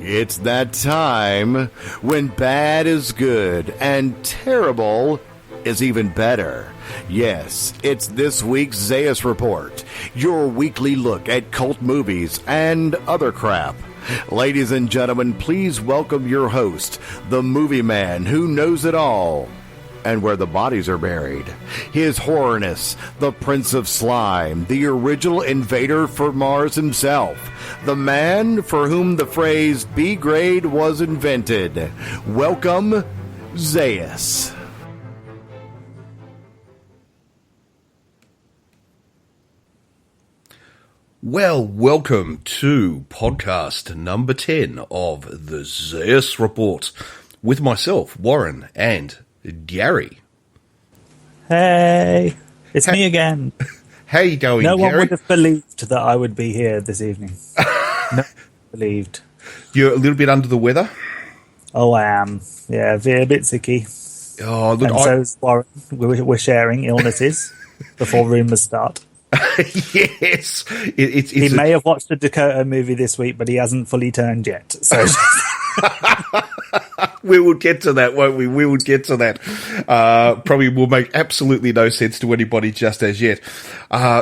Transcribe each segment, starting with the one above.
It's that time when bad is good and terrible is even better. Yes, it's this week's Zaius Report, your weekly look at cult movies and other crap. Ladies and gentlemen, please welcome your host, the movie man who knows it all and where the bodies are buried. His horrorness, the Prince of Slime, the original invader for Mars himself, the man for whom the phrase B grade was invented. Welcome, Zaius. Well, welcome to podcast number 10 of the Zaius Report with myself, Warren, and Gary. Hey, it's me again. How you going, No Gary? one would have believed that I would be here this evening. No one believed. You're a little bit under the weather? Oh, I am. Yeah, a bit sicky. Oh, look, And so is Warren. We're sharing illnesses before rumours start. yes. He may have watched a Dakota movie this week, but he hasn't fully turned yet. So we will get to that, won't we? We will get to that. Probably will make absolutely no sense to anybody just as yet.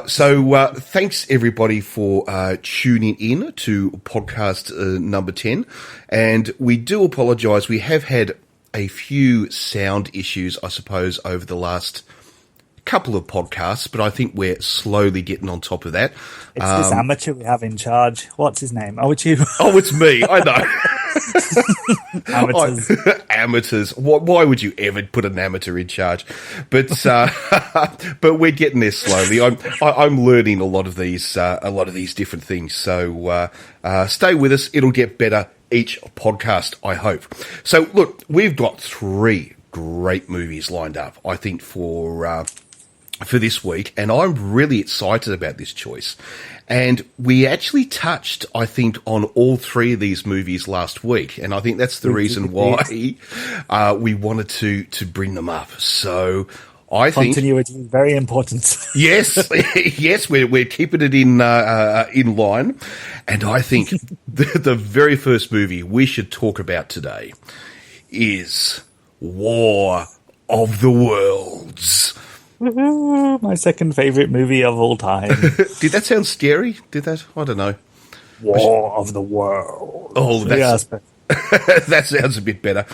So thanks everybody for tuning in to podcast number 10. And we do apologise. We have had a few sound issues, I suppose, over the last couple of podcasts, but I think we're slowly getting on top of that. it's this amateur we have in charge. What's his name? Oh, it's you. Oh, it's me. I know. Amateurs. Amateurs. Why would you ever put an amateur in charge? But but we're getting there slowly. I'm learning a lot of these different things. So stay with us. It'll get better each podcast, I hope. So look, we've got 3 great movies lined up, I think, for this week, and I'm really excited about this choice. And we actually touched, I think, on all 3 of these movies last week, and I think that's the reason why we wanted to bring them up. So I think continuity is very important. yes, yes, we're keeping it in line, and I think the very first movie we should talk about today is War of the Worlds. My second favourite movie of all time. Did that sound scary? Did that? I don't know. War of the World. Oh, that sounds a bit better.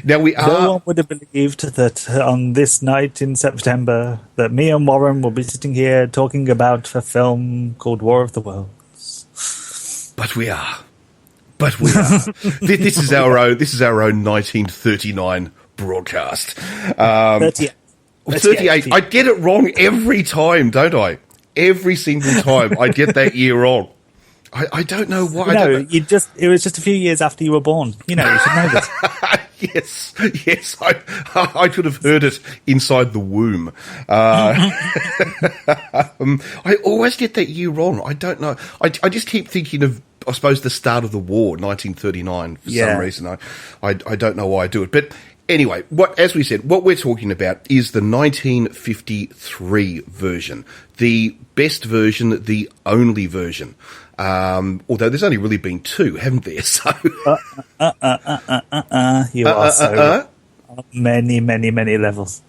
Now No one would have believed that on this night in September that me and Warren will be sitting here talking about a film called War of the Worlds. But we are. This is our own 1939 broadcast. 38. I get it wrong every time, don't I? Every single time I get that year wrong. I don't know why. No, it was just a few years after you were born. You know, you should know this. Yes. I could have heard it inside the womb. I always get that year wrong. I don't know. I just keep thinking of, I suppose, the start of the war, 1939, for some reason. I don't know why I do it. But anyway, as we said, what we're talking about is the 1953 version. The best version, the only version. Although there's only really been 2, haven't there? So you are so on many levels.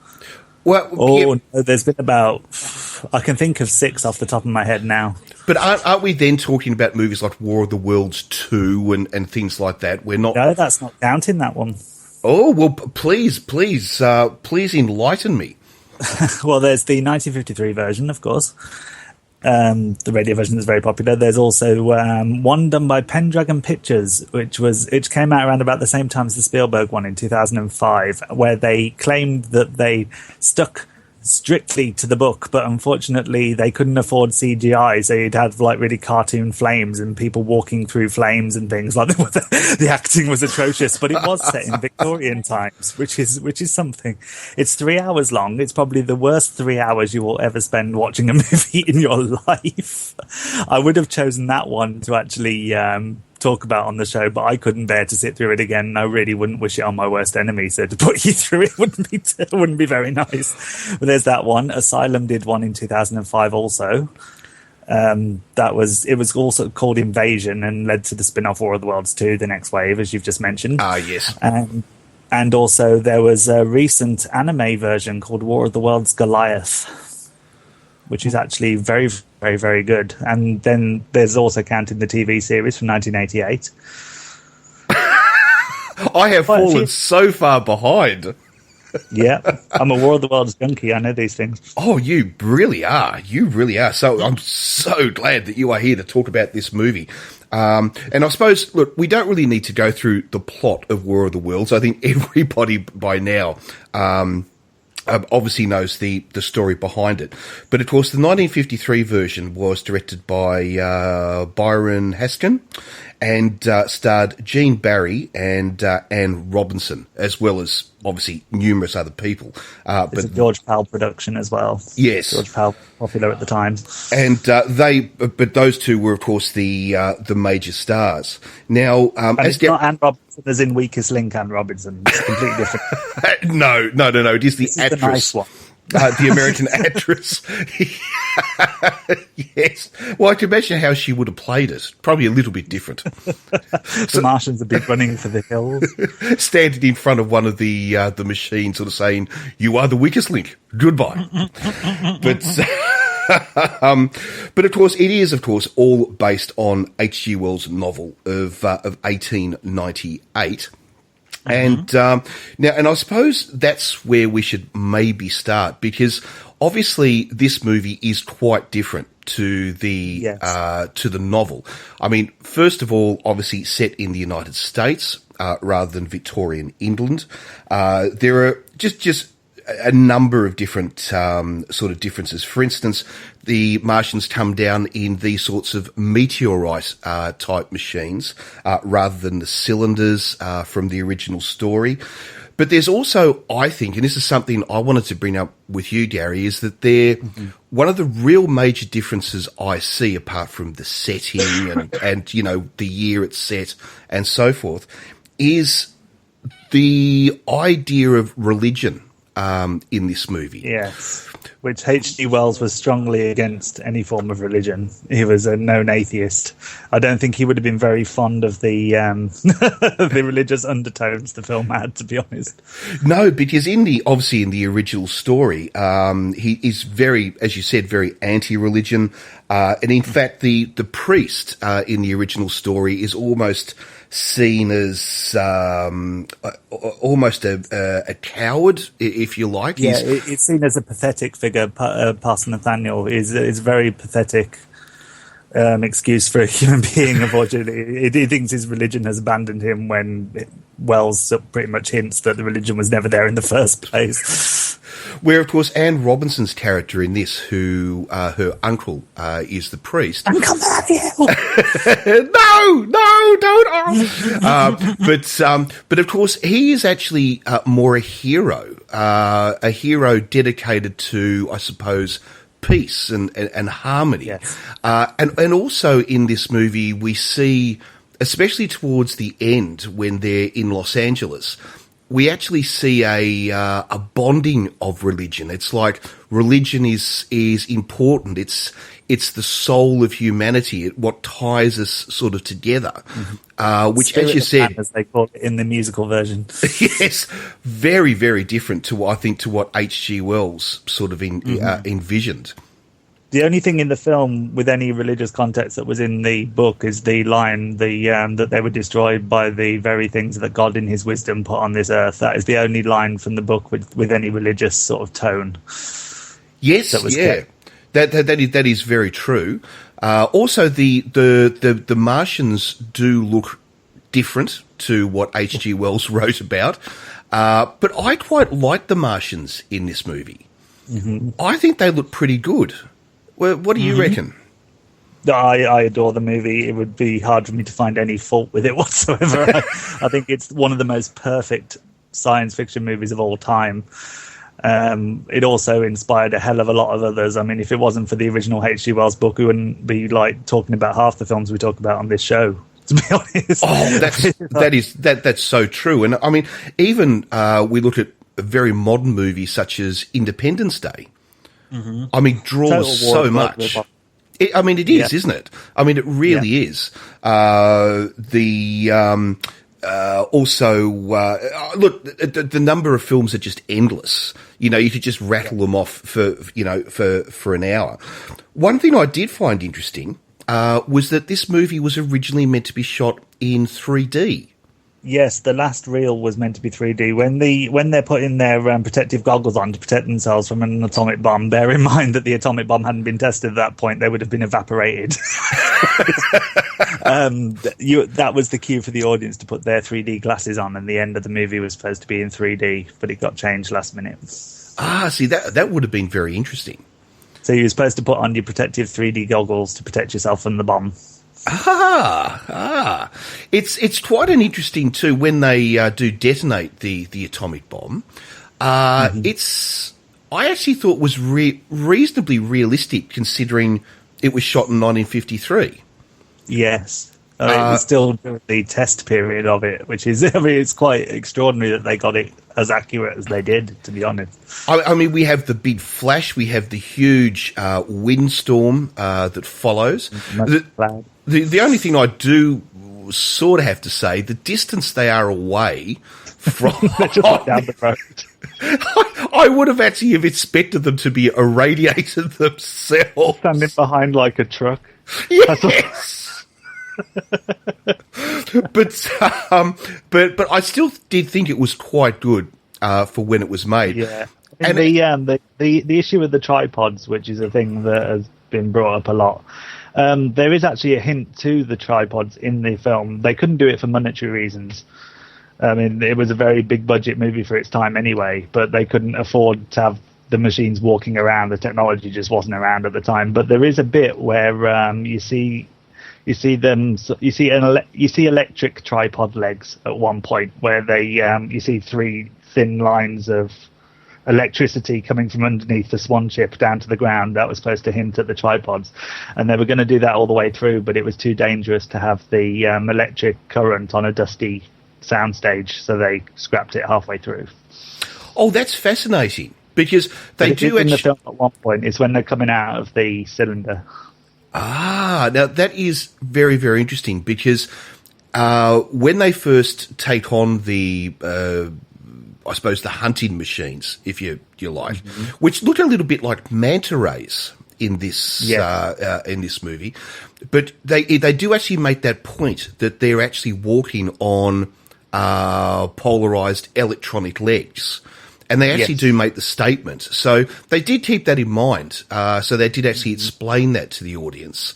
Well, no, there's been about, I can think of 6 off the top of my head now. But aren't we then talking about movies like War of the Worlds 2 and things like that? We're not. No, that's not counting that one. Oh, well, please enlighten me. Well, there's the 1953 version, of course. The radio version is very popular. There's also one done by Pendragon Pictures, which came out around about the same time as the Spielberg one in 2005, where they claimed that they stuck strictly to the book, but unfortunately they couldn't afford CGI, so you'd have like really cartoon flames and people walking through flames and things like that. The acting was atrocious, but it was set in Victorian times, which is something. It's 3 hours long. It's probably the worst 3 hours you will ever spend watching a movie in your life. I would have chosen that one to actually talk about on the show, but I couldn't bear to sit through it again, and I really wouldn't wish it on my worst enemy, so to put you through it wouldn't be very nice. But there's that one. Asylum did one in 2005 also. It was also called Invasion and led to the spin-off War of the Worlds 2, the next wave, as you've just mentioned. Ah, yes. And also there was a recent anime version called War of the Worlds Goliath, which is actually very, very, very good. And then there's also counting the TV series from 1988. I have fallen so far behind. Yeah, I'm a War of the Worlds junkie. I know these things. Oh, you really are. You really are. So I'm so glad that you are here to talk about this movie. And I suppose, look, we don't really need to go through the plot of War of the Worlds. I think everybody by now obviously knows the story behind it. But, of course, the 1953 version was directed by Byron Haskin and starred Gene Barry and Anne Robinson, as well as, obviously, numerous other people. It's a George Powell production as well. Yes. George Powell, popular at the time. And but those two were, of course, the major stars. Now, and it's not Anne Robinson as in Weakest Link Anne Robinson. It's completely different. No. It is the actress. The nice one. The American actress. Yes. Well, I can imagine how she would have played it. Probably a little bit different. The Martians would be running for the hills. Standing in front of one of the machines, sort of saying, "You are the weakest link. Goodbye." But of course, it is, of course, all based on H.G. Wells' novel of 1898. And now, and I suppose that's where we should maybe start, because obviously this movie is quite different to the novel. I mean, first of all, obviously set in the United States rather than Victorian England. There are just a number of different sort of differences. For instance, the Martians come down in these sorts of meteorite type machines rather than the cylinders from the original story. But there's also, I think, and this is something I wanted to bring up with you, Gary, is that one of the real major differences I see, apart from the setting and you know, the year it's set and so forth, is the idea of religion in this movie. Yes, which H.G. Wells was strongly against any form of religion. He was a known atheist. I don't think he would have been very fond of the the religious undertones the film had, to be honest. No, because obviously in the original story, he is very, as you said, very anti-religion, and in fact the priest in the original story is almost seen as almost a coward, if you like. Yeah, it's seen as a pathetic figure. Pastor Nathaniel is a very pathetic excuse for a human being, unfortunately. He thinks his religion has abandoned him when Wells pretty much hints that the religion was never there in the first place. Where, of course, Anne Robinson's character in this, who her uncle is the priest. Uncle Matthew! No, don't! But of course, he is actually more a hero dedicated to, I suppose, peace and harmony. Yes. And also in this movie, we see, especially towards the end when they're in Los Angeles, we actually see a bonding of religion. It's like religion is important. It's the soul of humanity. What ties us sort of together. Which, as you said, as they call it in the musical version. Yes, very, very different to what H.G. Wells sort of envisioned. The only thing in the film with any religious context that was in the book is the line that they were destroyed by the very things that God in his wisdom put on this earth. That is the only line from the book with any religious sort of tone. Yes, that is very true. Also, the Martians do look different to what H.G. Wells wrote about, but I quite like the Martians in this movie. I think they look pretty good. Well, what do you reckon? I adore the movie. It would be hard for me to find any fault with it whatsoever. I think it's one of the most perfect science fiction movies of all time. It also inspired a hell of a lot of others. I mean, if it wasn't for the original H.G. Wells book, we wouldn't be like talking about half the films we talk about on this show, to be honest. Oh, that's so true. And I mean, even we look at a very modern movie such as Independence Day. I mean, draws so much. It is, isn't it? I mean, it really is. Look, the number of films are just endless. You could just rattle them off for an hour. One thing I did find interesting was that this movie was originally meant to be shot in 3D. Yes, the last reel was meant to be 3D. When they're putting their protective goggles on to protect themselves from an atomic bomb, bear in mind that the atomic bomb hadn't been tested at that point. They would have been evaporated. That was the cue for the audience to put their 3D glasses on, and the end of the movie was supposed to be in 3D, but it got changed last minute. See, that would have been very interesting. So you were supposed to put on your protective 3D goggles to protect yourself from the bomb. It's quite an interesting too when they do detonate the atomic bomb. I actually thought was reasonably realistic considering it was shot in 1953. Yes. It was still the test period of it, which is, it's quite extraordinary that they got it as accurate as they did, to be honest. I mean, we have the big flash, we have the huge windstorm that follows. The only thing I do sort of have to say, the distance they are away from... They're just like down the road. I would have actually have expected them to be irradiated themselves. Standing behind like a truck. Yes! but I still did think it was quite good for when it was made. Yeah. And the issue with the tripods, which is a thing that has been brought up a lot, there is actually a hint to the tripods in the film. They couldn't do it for monetary reasons. I mean, it was a very big budget movie for its time anyway, but they couldn't afford to have the machines walking around. The technology just wasn't around at the time. But there is a bit where you see electric tripod legs at one point, where you see three thin lines of electricity coming from underneath the swan ship down to the ground. That was supposed to hint at the tripods, and they were going to do that all the way through, but it was too dangerous to have the electric current on a dusty soundstage, so they scrapped it halfway through. Oh, that's fascinating, because they do in the film at one point. It's when they're coming out of the cylinder. Now that is very, very interesting, because when they first take on the I suppose the hunting machines, if you like, which look a little bit like manta rays in this in this movie, but they do actually make that point that they're actually walking on polarized electronic legs. And they actually do make the statement. So they did keep that in mind. So they did actually explain that to the audience.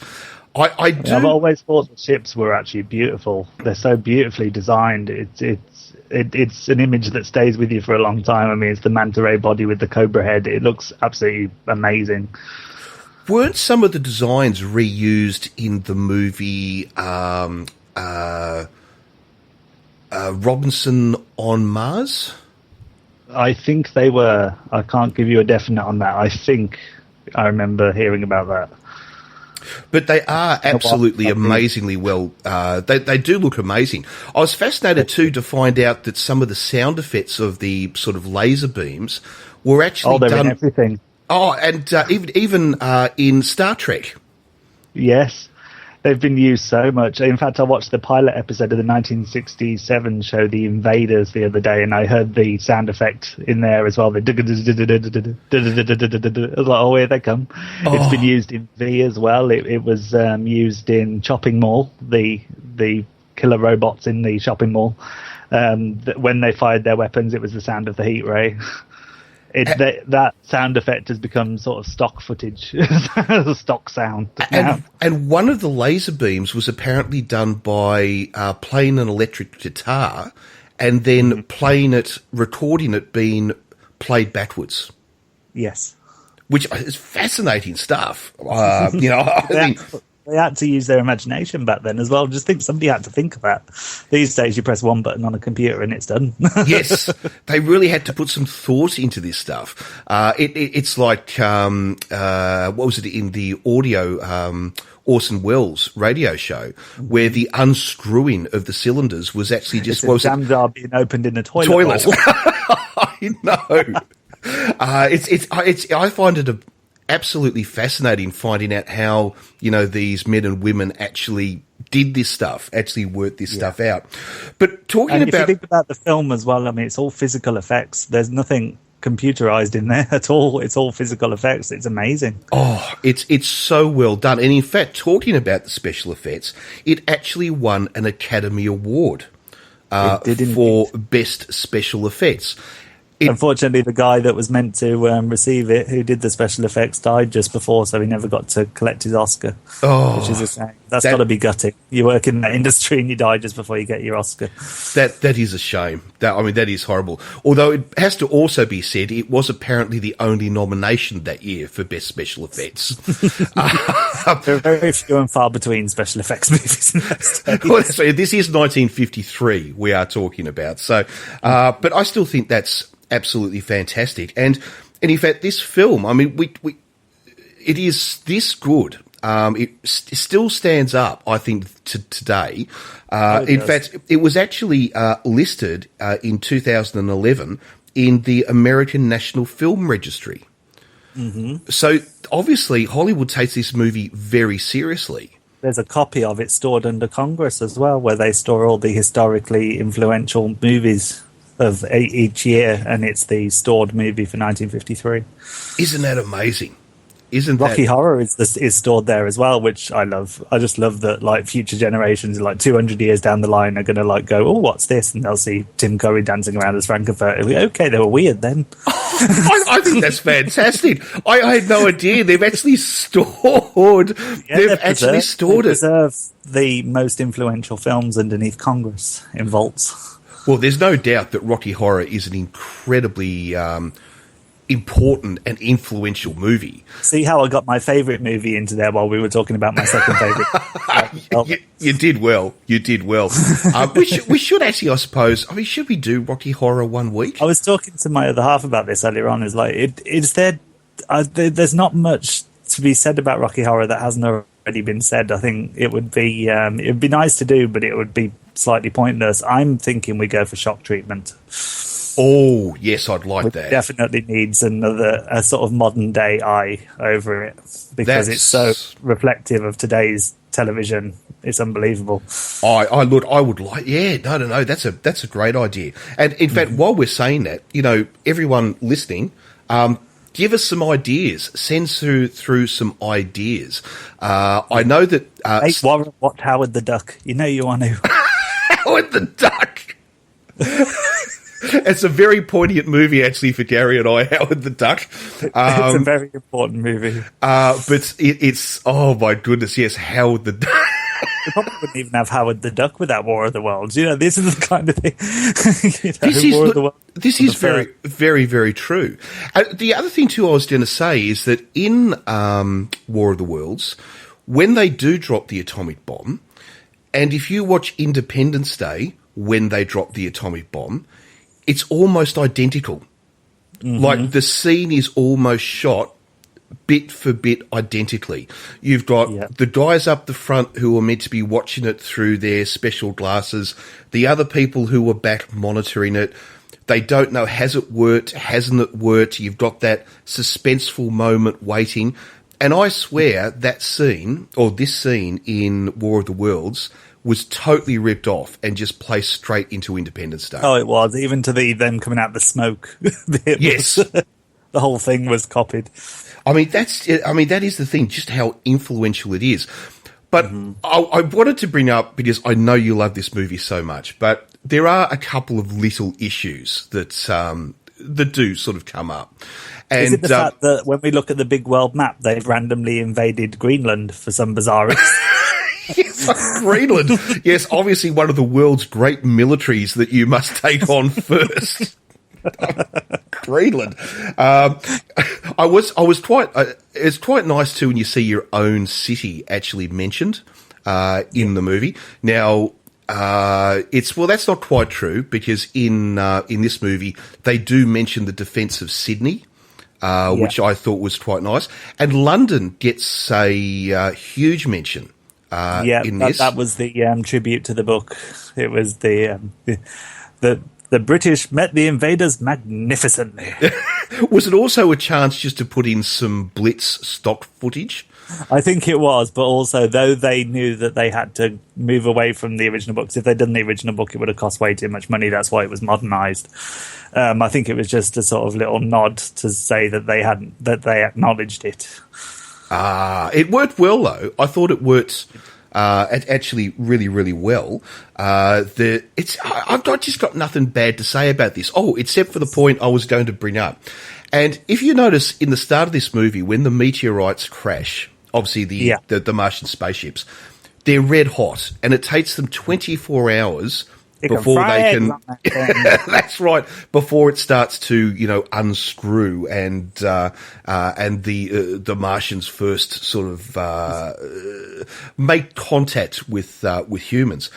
I've always thought the ships were actually beautiful. They're so beautifully designed. It's an image that stays with you for a long time. I mean, it's the manta ray body with the cobra head. It looks absolutely amazing. Weren't some of the designs reused in the movie Robinson on Mars? I think they were. I can't give you a definite on that. I think I remember hearing about that. But they are absolutely amazingly well. They do look amazing. I was fascinated too to find out that some of the sound effects of the sort of laser beams were actually they're done. In everything. Oh, and even in Star Trek. Yes. They've been used so much. In fact, I watched the pilot episode of the 1967 show, The Invaders, the other day, and I heard the sound effect in there as well. The I was like, oh, here they come. It's been used in V as well. It was used in Shopping Mall, the killer robots in the shopping mall. When they fired their weapons, it was the sound of the heat ray. That sound effect has become sort of stock footage, stock sound. And one of the laser beams was apparently done by playing an electric guitar and then recording it being played backwards. Yes. Which is fascinating stuff. I mean, they had to use their imagination back then as well. Just think somebody had to think of that. These days you press one button on a computer and it's done. Yes, they really had to put some thought into this stuff. It's like, what was it in the audio, Orson Welles radio show, where the unscrewing of the cylinders was actually just... It's a jam jar being opened in a toilet bowl. I know. I find it absolutely fascinating finding out how, these men and women actually did this stuff, actually worked this stuff out. But talking and about... if you think about the film as well, I mean, it's all physical effects. There's nothing computerized in there at all. It's all physical effects. It's amazing. Oh, it's so well done. And in fact, talking about the special effects, it actually won an Academy Award for Best Special Effects. Unfortunately, the guy that was meant to receive it, who did the special effects, died just before, so he never got to collect his Oscar. Oh, which is a shame. That's got to be gutting. You work in that industry and you die just before you get your Oscar. That is a shame. That is horrible. Although it has to also be said, it was apparently the only nomination that year for Best Special Effects. There are very few and far between special effects movies in that state. Well, so this is 1953 we are talking about. So, but I still think that's absolutely fantastic. And in fact, this film, I mean, it is this good. It still stands up, I think, today. In fact, it was actually listed in 2011 in the American National Film Registry. Mm-hmm. So obviously, Hollywood takes this movie very seriously. There's a copy of it stored under Congress as well, where they store all the historically influential movies of each year, and it's the stored movie for 1953. Isn't that amazing? Rocky Horror is stored there as well, which I love. I just love that, like, future generations, like 200 years down the line, are going to like go, oh, what's this? And they'll see Tim Curry dancing around as Frankenfurter. Okay, they were weird then. I think that's fantastic. I had no idea they've actually stored. They've actually stored it. Preserve the most influential films underneath Congress in vaults. Well, there's no doubt that Rocky Horror is an incredibly important and influential movie. See how I got my favourite movie into there while we were talking about my second favourite? You did well. You did well. We should actually, I suppose. I mean, should we do Rocky Horror one week? I was talking to my other half about this earlier on. Is like, there's not much to be said about Rocky Horror that hasn't already been said. I think it would be nice to do, but it would be slightly pointless. I'm thinking we go for Shock Treatment. Oh, yes, I'd like that. Definitely needs a sort of modern day eye over it, because it's so reflective of today's television. It's unbelievable. I would like, no, that's a great idea. And in fact, while we're saying that, everyone listening, give us some ideas. Send through some ideas. I know that Warren watch Howard the Duck. You want to. Howard the Duck. It's a very poignant movie, actually, for Gary and I, Howard the Duck. It's a very important movie. But it's, oh my goodness, yes, Howard the Duck. We probably wouldn't even have Howard the Duck without War of the Worlds. This is the kind of thing. This is very, very, very true. The other thing, too, I was going to say is that in War of the Worlds, when they do drop the atomic bomb, and if you watch Independence Day, when they drop the atomic bomb, it's almost identical. Mm-hmm. Like, the scene is almost shot bit for bit identically. You've got the guys up the front who are meant to be watching it through their special glasses, the other people who are back monitoring it. They don't know, has it worked, hasn't it worked? You've got that suspenseful moment waiting. And I swear that scene, or this scene in War of the Worlds, was totally ripped off and just placed straight into Independence Day. Oh, it was. Even to them coming out the smoke. Yes. The whole thing was copied. I mean, that is the thing, just how influential it is. But I wanted to bring up, because I know you love this movie so much, but there are a couple of little issues that do sort of come up. And, is it the fact that when we look at the big world map, they've randomly invaded Greenland for some bizarre reason? Yes, Greenland. Yes, obviously one of the world's great militaries that you must take on first. Greenland. It's quite nice too when you see your own city actually mentioned in the movie. Now, that's not quite true, because in this movie they do mention the defence of Sydney. Which I thought was quite nice, and London gets a huge mention. In this. That was the tribute to the book. It was the British met the invaders magnificently. Was it also a chance just to put in some Blitz stock footage? I think it was, but also, though they knew that they had to move away from the original books, if they'd done the original book, it would have cost way too much money. That's why it was modernised. I think it was just a sort of little nod to say that they acknowledged it. It worked well, though. I thought it worked actually really, really well. I've just got nothing bad to say about this. Oh, except for the point I was going to bring up. And if you notice in the start of this movie, when the meteorites crash, obviously the Martian spaceships, they're red hot, and it takes them 24 hours before they can. That's right. Before it starts to, unscrew and the Martians first sort of make contact with humans.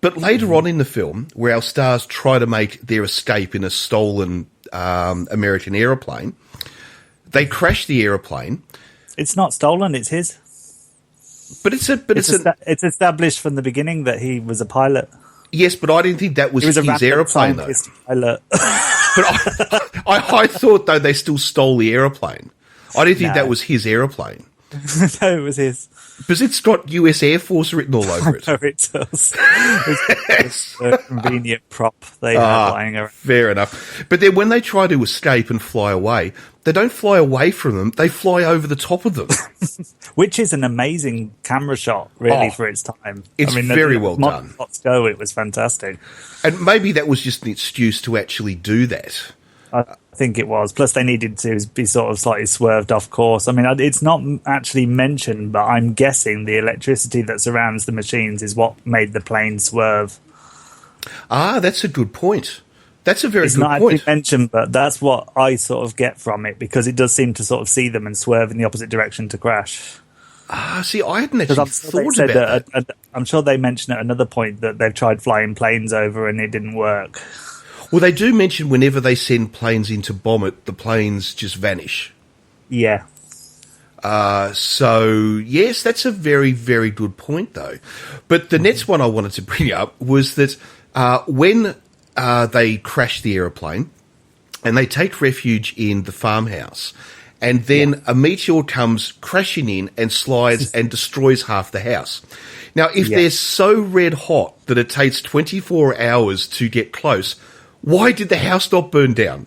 But later on in the film, where our stars try to make their escape in a stolen American aeroplane, they crash the aeroplane. It's not stolen; it's his. But it's established from the beginning that he was a pilot. Yes, but I didn't think that was his aeroplane, though. Pilot. But I thought, though, they still stole the aeroplane. I didn't think that was his aeroplane. No, it was his. Because it's got US Air Force written all over it. No, it does. It's a convenient prop they have lying around. Fair enough. But then when they try to escape and fly away, they don't fly away from them. They fly over the top of them. Which is an amazing camera shot, really, for its time. It's very well done. It was fantastic. And maybe that was just an excuse to actually do that. I think it was. Plus, they needed to be sort of slightly swerved off course. I mean, it's not actually mentioned, but I'm guessing the electricity that surrounds the machines is what made the plane swerve. That's a good point. That's a very good point. It's not actually mentioned, but that's what I sort of get from it, because it does seem to sort of see them and swerve in the opposite direction to crash. See, I hadn't actually thought about that. I'm sure they mentioned at another point that they've tried flying planes over and it didn't work. Well, they do mention whenever they send planes in to bomb it, the planes just vanish. Yeah. So, yes, that's a very, very good point, though. But the next one I wanted to bring up was that when they crash the aeroplane and they take refuge in the farmhouse, and then a meteor comes crashing in and slides and destroys half the house. Now, if they're so red hot that it takes 24 hours to get close, why did the house not burn down?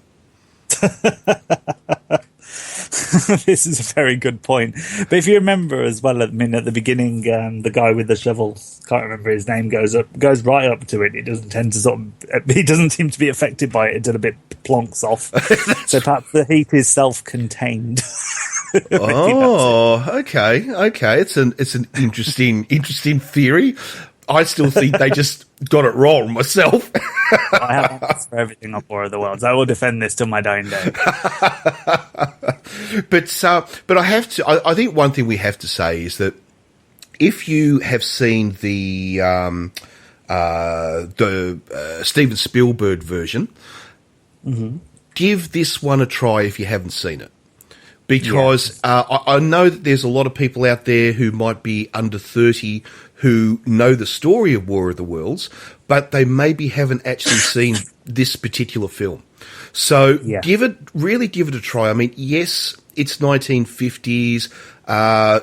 This is a very good point. But if you remember as well, at the beginning, the guy with the shovel, can't remember his name, goes right up to it. He doesn't tend to he doesn't seem to be affected by it until a bit plonks off. So perhaps the heat is self-contained. Okay. It's an interesting theory. I still think they just got it wrong myself. I have answers for everything on War of the Worlds. I will defend this till my dying day. But I have to. I think one thing we have to say is that if you have seen the Steven Spielberg version, give this one a try if you haven't seen it. Because I know that there's a lot of people out there who might be under 30 who know the story of War of the Worlds, but they maybe haven't actually seen this particular film. So give it a try. I mean, yes, it's 1950s,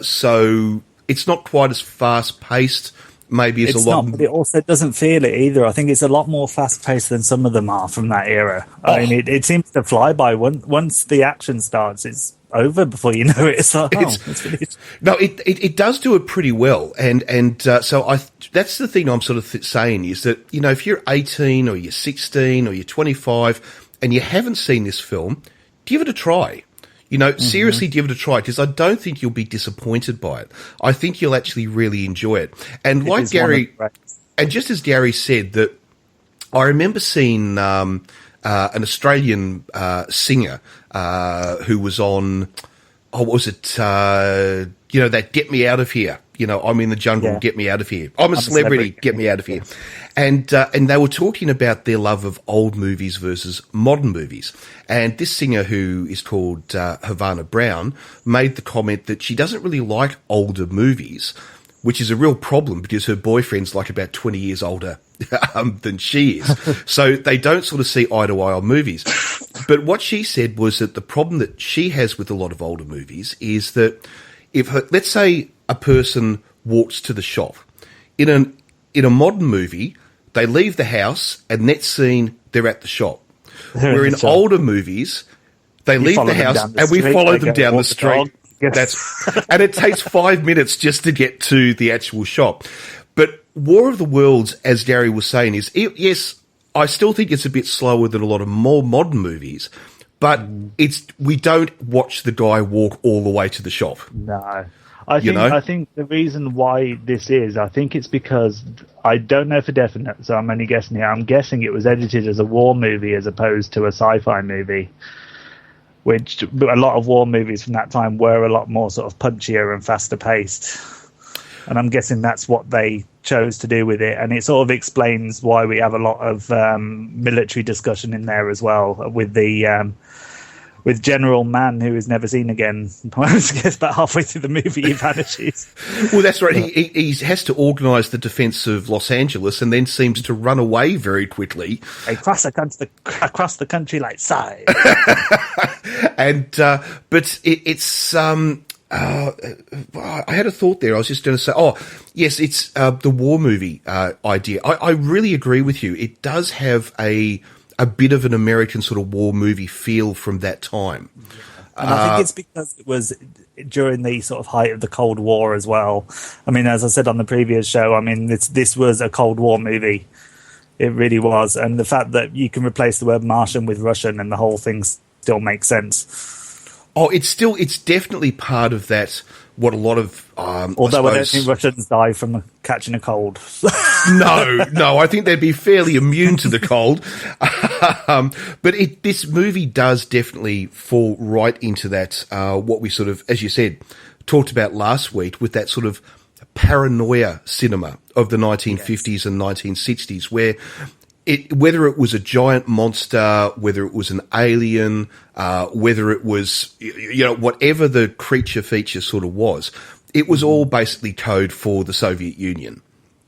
so it's not quite as fast-paced. Maybe it's a lot. Not, but it also doesn't feel it either. I think it's a lot more fast-paced than some of them are from that era. I mean, it seems to fly by. Once the action starts, it's over before you know it. It's like, it's finished. No, it does do it pretty well, and so that's the thing I'm sort of saying is that, you know, if you're 18 or you're 16 or you're 25 and you haven't seen this film, give it a try. You know, seriously give it a try, because I don't think you'll be disappointed by it. I think you'll actually really enjoy it. And like Gary, and just as Gary said, that I remember seeing an Australian singer who was on, what was it, you know, that Get Me Out of Here. You know, I'm in the jungle, get me out of here. I'm a celebrity, get me out of here. And they were talking about their love of old movies versus modern movies. And this singer, who is called Havana Brown, made the comment that she doesn't really like older movies, which is a real problem because her boyfriend's like about 20 years older than she is. So they don't sort of see eye to eye on movies. But what she said was that the problem that she has with a lot of older movies is that let's say a person walks to the shop in a modern movie, they leave the house and next scene they're at the shop. Where in older movies, they leave the house and we follow them down the street. And it takes 5 minutes just to get to the actual shop. But War of the Worlds, as Gary was saying, yes, I still think it's a bit slower than a lot of more modern movies, but we don't watch the guy walk all the way to the shop. No. I think the reason why this is, I think it's because I don't know for definite, so I'm only guessing here. I'm guessing it was edited as a war movie as opposed to a sci-fi movie, which a lot of war movies from that time were a lot more sort of punchier and faster paced. And I'm guessing that's what they chose to do with it. And it sort of explains why we have a lot of military discussion in there as well, with the with General Mann, who is never seen again. I guess about halfway through the movie, he vanishes. Well, that's right. He has to organise the defence of Los Angeles and then seems to run away very quickly. Across the country like side. And but it's I had a thought there. I was just going to say, yes, it's the war movie idea. I really agree with you. It does have a bit of an American sort of war movie feel from that time. And I think it's because it was during the sort of height of the Cold War as well. I mean, as I said on the previous show, I mean, this was a Cold War movie. It really was. And the fact that you can replace the word Martian with Russian and the whole thing still makes sense. Oh, it's definitely part of that, what a lot of... Although I don't think Russians die from catching a cold. No, I think they'd be fairly immune to the cold. But this movie does definitely fall right into that, what we sort of, as you said, talked about last week, with that sort of paranoia cinema of the 1950s and 1960s, where... whether it was a giant monster, whether it was an alien, whether it was, whatever the creature feature sort of was, it was all basically code for the Soviet Union.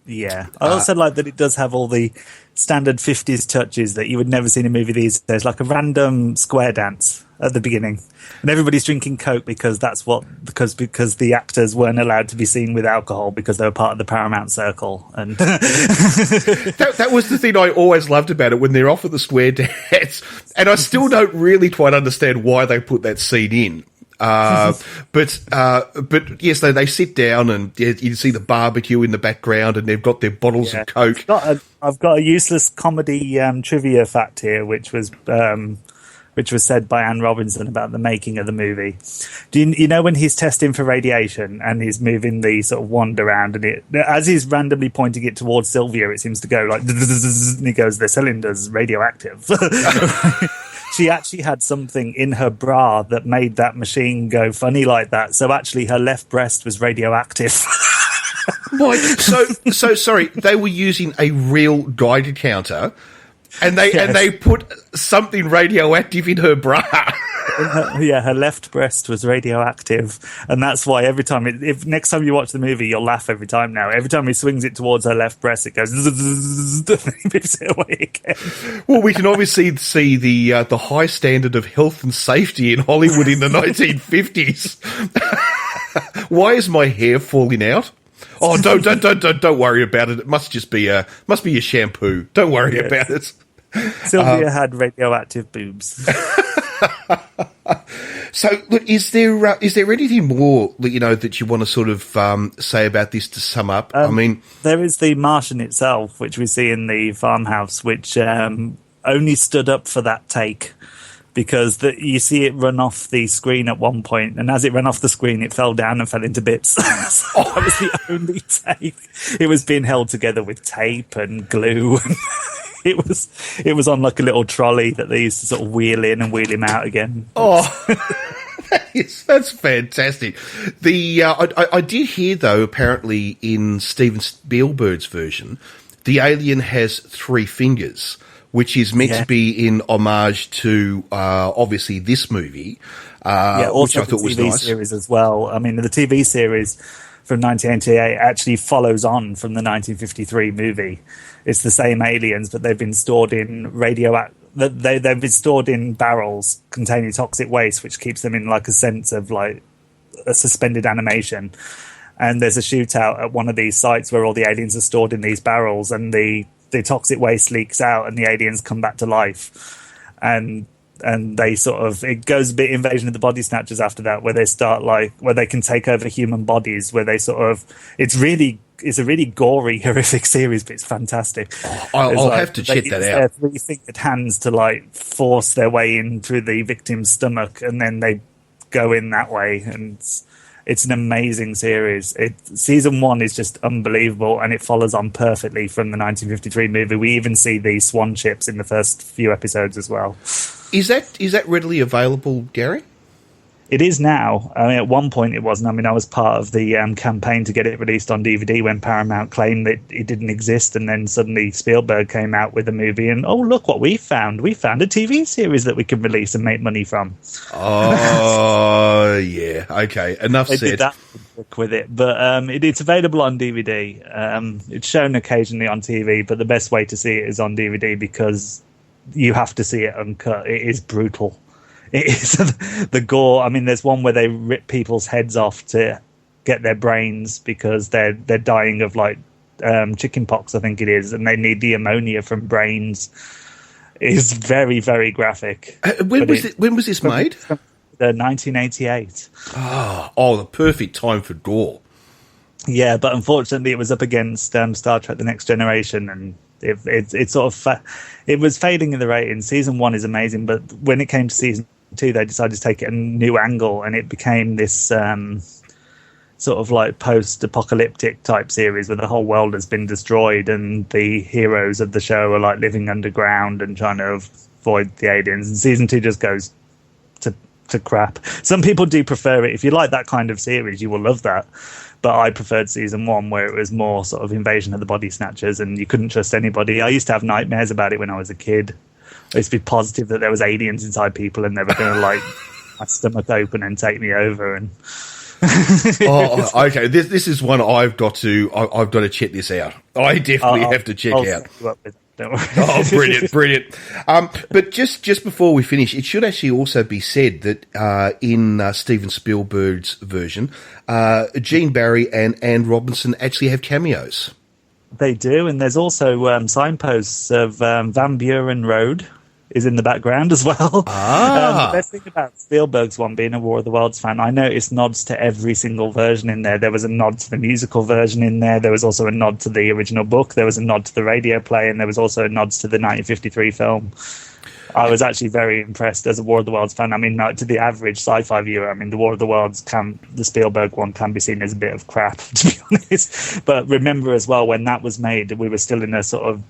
Yeah. I also like that it does have all the standard 50s touches that you would never see in a movie these days, like a random square dance at the beginning. And everybody's drinking Coke because because the actors weren't allowed to be seen with alcohol because they were part of the Paramount Circle. And that was the thing I always loved about it, when they're off at the square dance. And I still don't really quite understand why they put that scene in. But yes, they sit down and you see the barbecue in the background and they've got their bottles of Coke. I've got a useless comedy trivia fact here, which was said by Anne Robinson about the making of the movie. Do you know when he's testing for radiation and he's moving the sort of wand around, and as he's randomly pointing it towards Sylvia, it seems to go like, and he goes, the cylinder's radioactive. She actually had something in her bra that made that machine go funny like that. So actually her left breast was radioactive. So sorry, they were using a real Geiger counter and they put something radioactive in her bra. Her left breast was radioactive, and that's why every time if next time you watch the movie, you'll laugh every time now. Every time he swings it towards her left breast, it goes and he moves it away again. Well, we can obviously see the high standard of health and safety in Hollywood in the 1950s. Why is my hair falling out? Oh, don't worry about it. It must just be a shampoo. Don't worry about it. Sylvia had radioactive boobs. So, look, is there anything more that you want to sort of say about this to sum up? I mean, there is the Martian itself, which we see in the farmhouse, which only stood up for that take. Because you see it run off the screen at one point, and as it ran off the screen, it fell down and fell into bits. So that was the only take. It was being held together with tape and glue. It was on like a little trolley that they used to sort of wheel in and wheel him out again. Oh, that's fantastic. I did hear, though, apparently in Steven Spielberg's version, the alien has 3 fingers, which is meant to be in homage to, obviously, this movie, also which I thought was nice. The TV series as well. I mean, the TV series from 1988 actually follows on from the 1953 movie. It's the same aliens, but they've been stored in they've been stored in barrels containing toxic waste, which keeps them in like a sense of like a suspended animation. And there's a shootout at one of these sites where all the aliens are stored in these barrels, and the toxic waste leaks out, and the aliens come back to life. And they sort of, it goes a bit Invasion of the Body Snatchers after that, where they start like, where they can take over human bodies, where they sort of, it's a really gory, horrific series, but it's fantastic. I'll have to check that out. They use their 3-fingered hands to like force their way in through the victim's stomach, and then they go in that way, and it's an amazing series. Season 1 is just unbelievable, and it follows on perfectly from the 1953 movie. We even see the swan ships in the first few episodes as well. Is that readily available, Gary? It is now. I mean, at one point it wasn't. I mean, I was part of the campaign to get it released on DVD when Paramount claimed that it didn't exist, and then suddenly Spielberg came out with a movie, and oh, look what we found. We found a TV series that we can release and make money from. Oh, yeah. Okay, enough said. They did that with it, but it's available on DVD. It's shown occasionally on TV, but the best way to see it is on DVD because you have to see it uncut. It is brutal. It is the gore. I mean, there's one where they rip people's heads off to get their brains because they're dying of like chicken pox, I think it is, and they need the ammonia from brains. It's very, very graphic. When was this made? 1988. Oh, the perfect time for gore. Yeah, but unfortunately, it was up against Star Trek: The Next Generation, and it sort of it was fading in the ratings. Season 1 is amazing, but when it came to season 2, they decided to take it a new angle, and it became this sort of like post-apocalyptic type series where the whole world has been destroyed, and the heroes of the show are like living underground and trying to avoid the aliens. And season 2 just goes to crap. Some people do prefer it. If you like that kind of series, you will love that. But I preferred season 1, where it was more sort of Invasion of the Body Snatchers, and you couldn't trust anybody. I used to have nightmares about it when I was a kid. I used to be positive that there was aliens inside people, and they were going to like my stomach open and take me over. And okay. This is one I've got to check this out. I definitely have to check out. Don't worry. Oh, brilliant. But just before we finish, it should actually also be said that in Steven Spielberg's version, Gene Barry and Anne Robinson actually have cameos. They do, and there's also signposts of Van Buren Road is in the background as well. The best thing about Spielberg's one, being a War of the Worlds fan, I noticed nods to every single version in there. There was a nod to the musical version in there. There was also a nod to the original book. There was a nod to the radio play, and there was also nods to the 1953 film. I was actually very impressed as a War of the Worlds fan. I mean, to the average sci-fi viewer, I mean, the War of the Worlds the Spielberg one can be seen as a bit of crap, to be honest. But remember as well, when that was made, we were still in a sort of,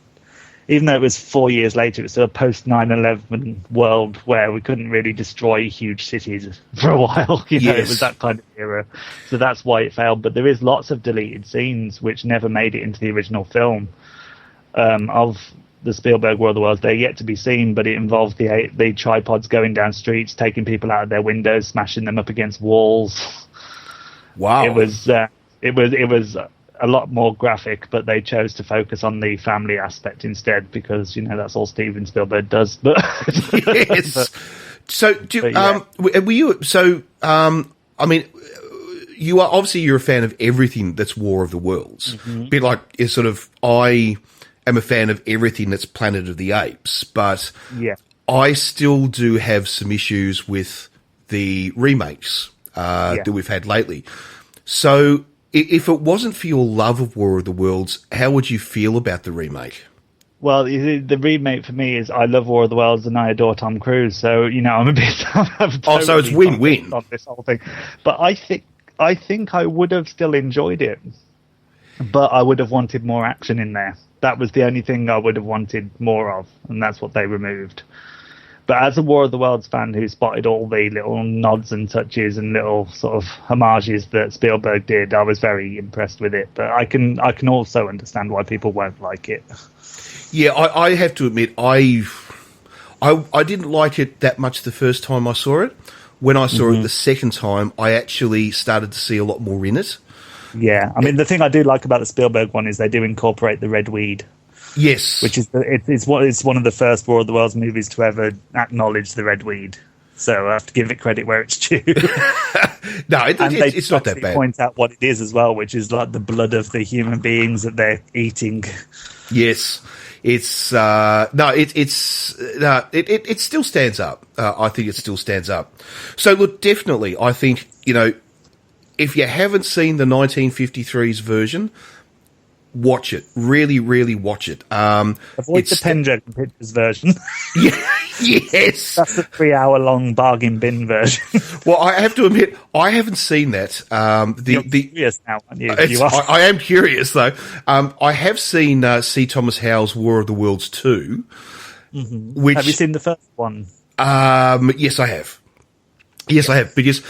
even though it was 4 years later, it was still a post 9/11 world where we couldn't really destroy huge cities for a while. Yes. It was that kind of era. So that's why it failed. But there is lots of deleted scenes which never made it into the original film of the Spielberg War of the Worlds. They're yet to be seen, but it involved the tripods going down streets, taking people out of their windows, smashing them up against walls. Wow. It was a lot more graphic, but they chose to focus on the family aspect instead because that's all Steven Spielberg does. But yes. Were you? So I mean, you are obviously you're a fan of everything that's War of the Worlds. Mm-hmm. A bit like it's sort of I am a fan of everything that's Planet of the Apes, but yeah, I still do have some issues with the remakes that we've had lately. So, if it wasn't for your love of War of the Worlds, how would you feel about the remake? Well, the remake for me is I love War of the Worlds and I adore Tom Cruise. So, I'm a bit. Totally so it's win-win on this whole thing. But I think I would have still enjoyed it, but I would have wanted more action in there. That was the only thing I would have wanted more of, and that's what they removed. But as a War of the Worlds fan who spotted all the little nods and touches and little sort of homages that Spielberg did, I was very impressed with it. But I can also understand why people won't like it. Yeah, I have to admit, I didn't like it that much the first time I saw it. When I saw it the second time, I actually started to see a lot more in it. Yeah, I mean, the thing I do like about the Spielberg one is they do incorporate the red weed. Yes. which is it's one of the first War of the Worlds movies to ever acknowledge the red weed. So I have to give it credit where it's due. No, it's not that bad. Point out what it is as well, which is like the blood of the human beings that they're eating. Yes, it still stands up. I think it still stands up. So look, definitely, I think, if you haven't seen the 1953's version, watch it. Really, really watch it. Avoid the Pendragon Pictures version. Yes. That's the 3-hour-long bargain bin version. Well, I have to admit, I haven't seen that. You're curious now, aren't you? I am curious, though. I have seen C. Thomas Howell's War of the Worlds 2. Mm-hmm. Which, have you seen the first one? Yes, I have. Yes, I have. Because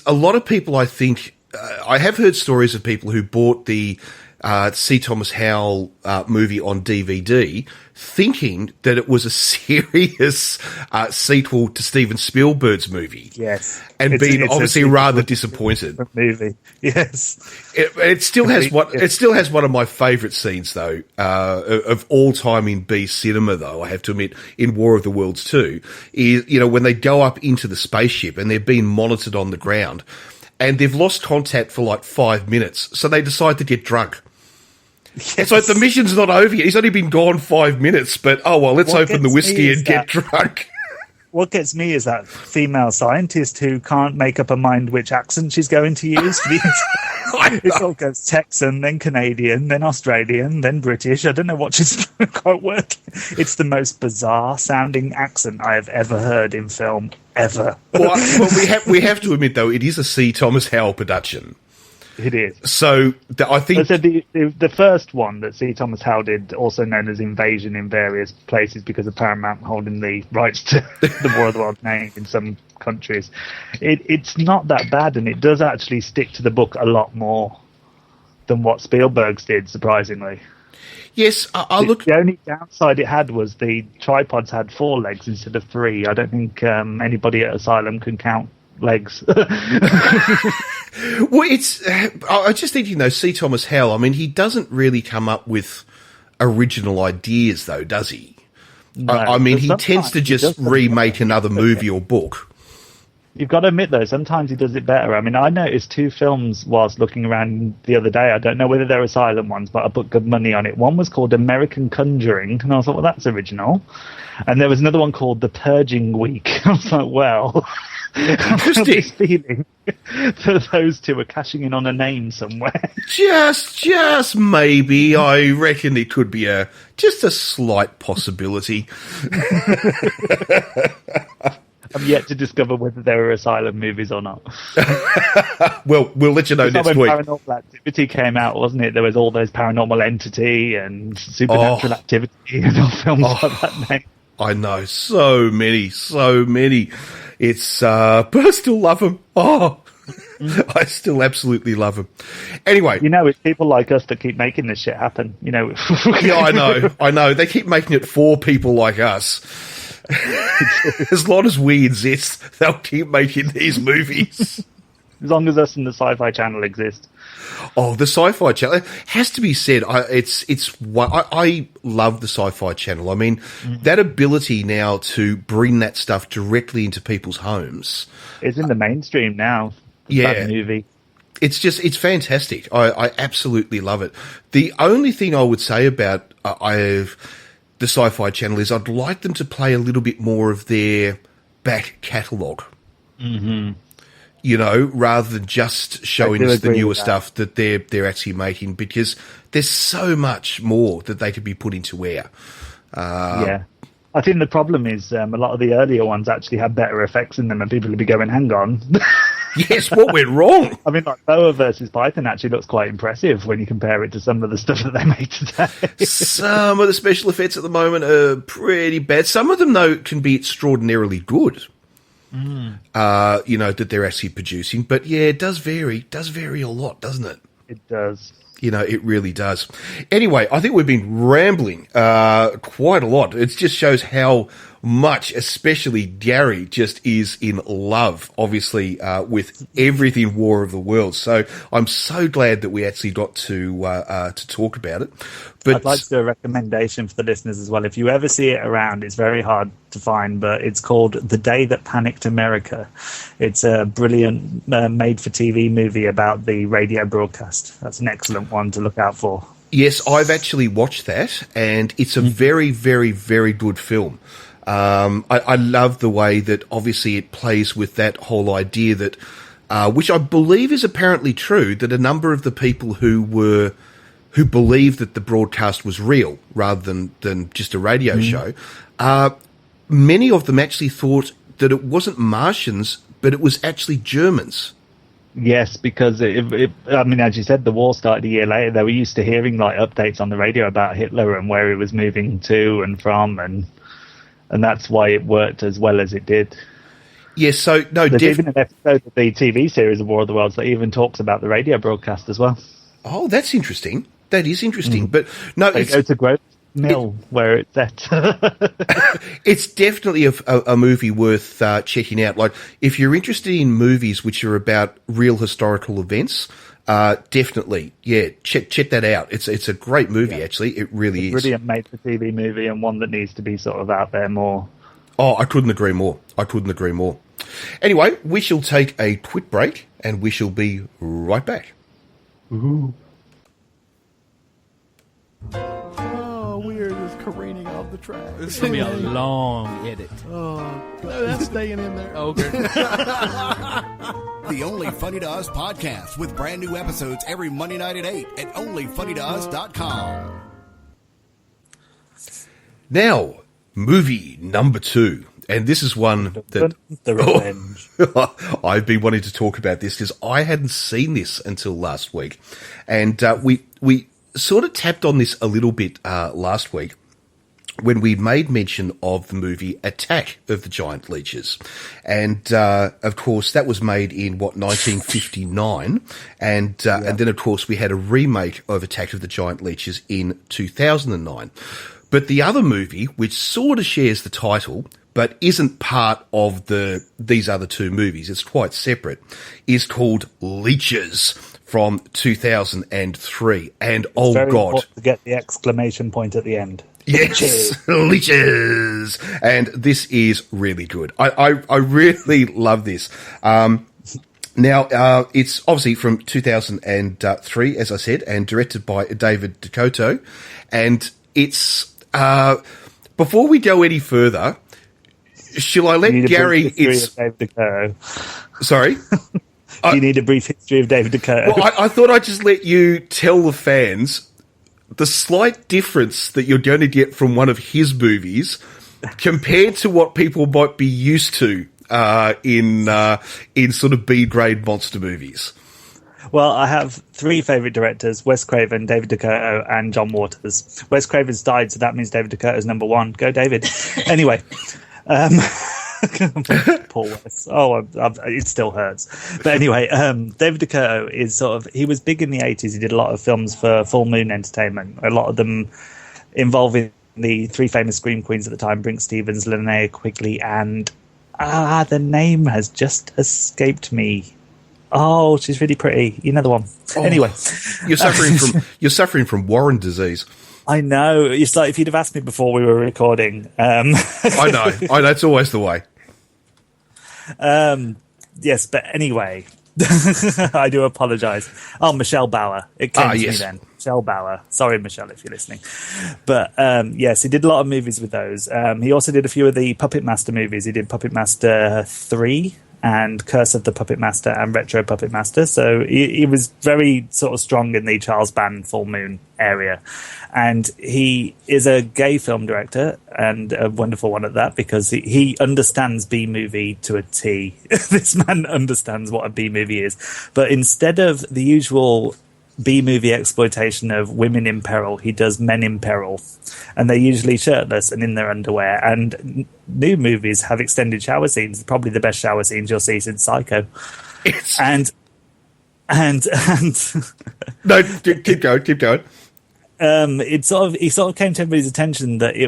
a lot of people, I think, I have heard stories of people who bought the C. Thomas Howell movie on DVD, thinking that it was a serious sequel to Steven Spielberg's movie. Yes, and being obviously rather disappointed. Movie, yes. It still has one of my favourite scenes though of all time in B cinema. Though I have to admit, in War of the Worlds 2, is when they go up into the spaceship and they're being monitored on the ground, and they've lost contact for like 5 minutes, so they decide to get drunk. Yes. It's like the mission's not over yet. He's only been gone 5 minutes, but let's open the whiskey and get drunk. What gets me is that female scientist who can't make up her mind which accent she's going to use. It all goes Texan, then Canadian, then Australian, then British. I don't know what she's quite working. It's the most bizarre sounding accent I have ever heard in film, ever. Well, we have to admit, though, it is a C. Thomas Howell production. It is. So I think the first one that C. Thomas Howell did, also known as Invasion in various places because of Paramount holding the rights to the War of the Worlds name in some countries, it's not that bad, and it does actually stick to the book a lot more than what Spielberg's did, surprisingly. Yes, The only downside it had was the tripods had 4 legs instead of 3. I don't think anybody at Asylum can count legs. Well, I'm just thinking, though, C. Thomas Howell, I mean, he doesn't really come up with original ideas, though, does he? No, I mean, he tends to just remake another movie or book. You've got to admit, though, sometimes he does it better. I mean, I noticed 2 films whilst looking around the other day. I don't know whether they're Asylum ones, but I put good money on it. One was called American Conjuring, and I was like, well, that's original. And there was another one called The Purging Week. I was like, well... I've got this feeling that those 2 are cashing in on a name somewhere. Just maybe. I reckon it could be just a slight possibility. I'm yet to discover whether there are Asylum movies or not. Well, we'll let you know next week. When Paranormal Activity came out, wasn't it? There was all those Paranormal Entity and Supernatural Activity and all films like that name. I know, so many. It's, but I still love them. Oh, I still absolutely love them. Anyway. It's people like us that keep making this shit happen, Yeah, I know. They keep making it for people like us. As long as we exist, they'll keep making these movies. As long as us and the Sci-Fi Channel exist. Oh, the Sci-Fi Channel. It has to be said, I love the Sci-Fi Channel. I mean, that ability now to bring that stuff directly into people's homes. It's in the mainstream now. That movie. It's fantastic. I absolutely love it. The only thing I would say about the Sci-Fi Channel is I'd like them to play a little bit more of their back catalogue. Mm-hmm. Rather than just showing us the newer stuff that they're actually making, because there's so much more that they could be putting to air. I think the problem is a lot of the earlier ones actually have better effects in them, and people will be going, hang on. Yes, what went wrong? I mean, like Boa versus Python actually looks quite impressive when you compare it to some of the stuff that they make today. Some of the special effects at the moment are pretty bad. Some of them, though, can be extraordinarily good. That they're actually producing. But yeah, it does vary a lot, doesn't it? It does. It really does. Anyway, I think we've been rambling quite a lot. It just shows how much, especially Gary, just is in love, obviously, with everything War of the Worlds. So I'm so glad that we actually got to talk about it. But I'd like to do a recommendation for the listeners as well. If you ever see it around, it's very hard to find, but it's called The Day That Panicked America. It's a brilliant made-for-TV movie about the radio broadcast. That's an excellent one to look out for. Yes, I've actually watched that, and it's a very, very, very good film. I love the way that obviously it plays with that whole idea that, which I believe is apparently true, that a number of the people who believed that the broadcast was real rather than just a radio show, many of them actually thought that it wasn't Martians, but it was actually Germans. Yes, because I mean, as you said, the war started a year later. They were used to hearing like updates on the radio about Hitler and where he was moving to and from, and that's why it worked as well as it did. Yes, so no, there's even an episode of the TV series of War of the Worlds that even talks about the radio broadcast as well. Oh, that's interesting. That is interesting, but no, they go to Grove Mill where it's at. It's definitely a movie worth checking out. Like, if you're interested in movies which are about real historical events, definitely, check that out. It's a great movie, actually. It really is. Brilliant made-for-TV movie, and one that needs to be sort of out there more. Oh, I couldn't agree more. Anyway, we shall take a quick break, and we shall be right back. Ooh. Oh, we're just careening off the track. This is going to be a long edit. Oh, no, that's staying in there. Okay. The Only Funny to Us podcast with brand new episodes every Monday night at 8 at onlyfunnytous.com. Now, movie number 2. And this is one that The Revenge. I've been wanting to talk about this because I hadn't seen this until last week. And we sort of tapped on this a little bit last week when we made mention of the movie Attack of the Giant Leeches. And, of course, that was made in, 1959. And then, of course, we had a remake of Attack of the Giant Leeches in 2009. But the other movie, which sort of shares the title, but isn't part of these other two movies, it's quite separate, is called Leeches from 2003. And, oh, very God. important to get the exclamation point at the end. Yes, Leeches. And this is really good. I really love this. Now, it's obviously from 2003, as I said, and directed by David Dakota. And it's, before we go any further, shall I let Gary... Sorry? Do you need a brief history of David Dakota? Well, I thought I'd just let you tell the fans the slight difference that you're going to get from one of his movies compared to what people might be used to in sort of B-grade monster movies. Well, I have three favourite directors: Wes Craven, David Dakota, and John Waters. Wes Craven's died, so that means David Dakota's number one. Go, David. Anyway. Poor Wes. Oh, it still hurts. But anyway, David Dakota is he was big in the 80s. He did a lot of films for Full Moon Entertainment, a lot of them involving the three famous Scream Queens at the time, Brinke Stevens, Linnea Quigley, and the name has just escaped me. Oh, she's really pretty. You know the one. Oh, anyway. You're suffering from Warren disease. I know. It's like if you'd have asked me before we were recording. I know. It's always the way. Yes, but anyway, I do apologise. Oh, Michelle Bauer. It came to me then. Michelle Bauer. Sorry, Michelle, if you're listening. But yes, he did a lot of movies with those. He also did a few of the Puppet Master movies. He did Puppet Master 3 and Curse of the Puppet Master and Retro Puppet Master. So he was very sort of strong in the Charles Band Full Moon area. And he is a gay film director, and a wonderful one at that, because he understands B-movie to a T. This man understands what a B-movie is. But instead of the usual B-movie exploitation of women in peril, he does men in peril. And they're usually shirtless and in their underwear. And new movies have extended shower scenes, probably the best shower scenes you'll see since Psycho. And no, keep going. he sort of came to everybody's attention that he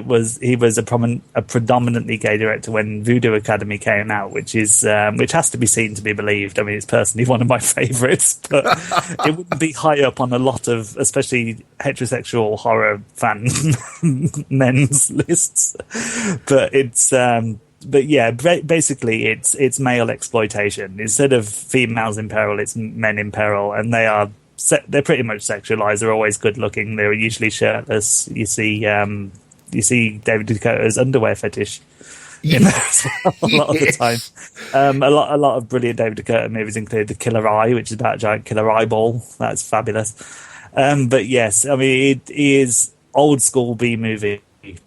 was a predominantly gay director when Voodoo Academy came out, which has to be seen to be believed. I mean, it's personally one of my favourites, but it wouldn't be high up on a lot of, especially heterosexual horror fan men's lists. But it's. But yeah, basically, it's male exploitation. Instead of females in peril, it's men in peril, and they're pretty much sexualized. They're always good looking. They're usually shirtless. You see David Dakota's underwear fetish in there as well, a lot of the time. A lot of brilliant David Dakota movies include The Killer Eye, which is about a giant killer eyeball. That's fabulous. But yes, I mean it is old school B movie.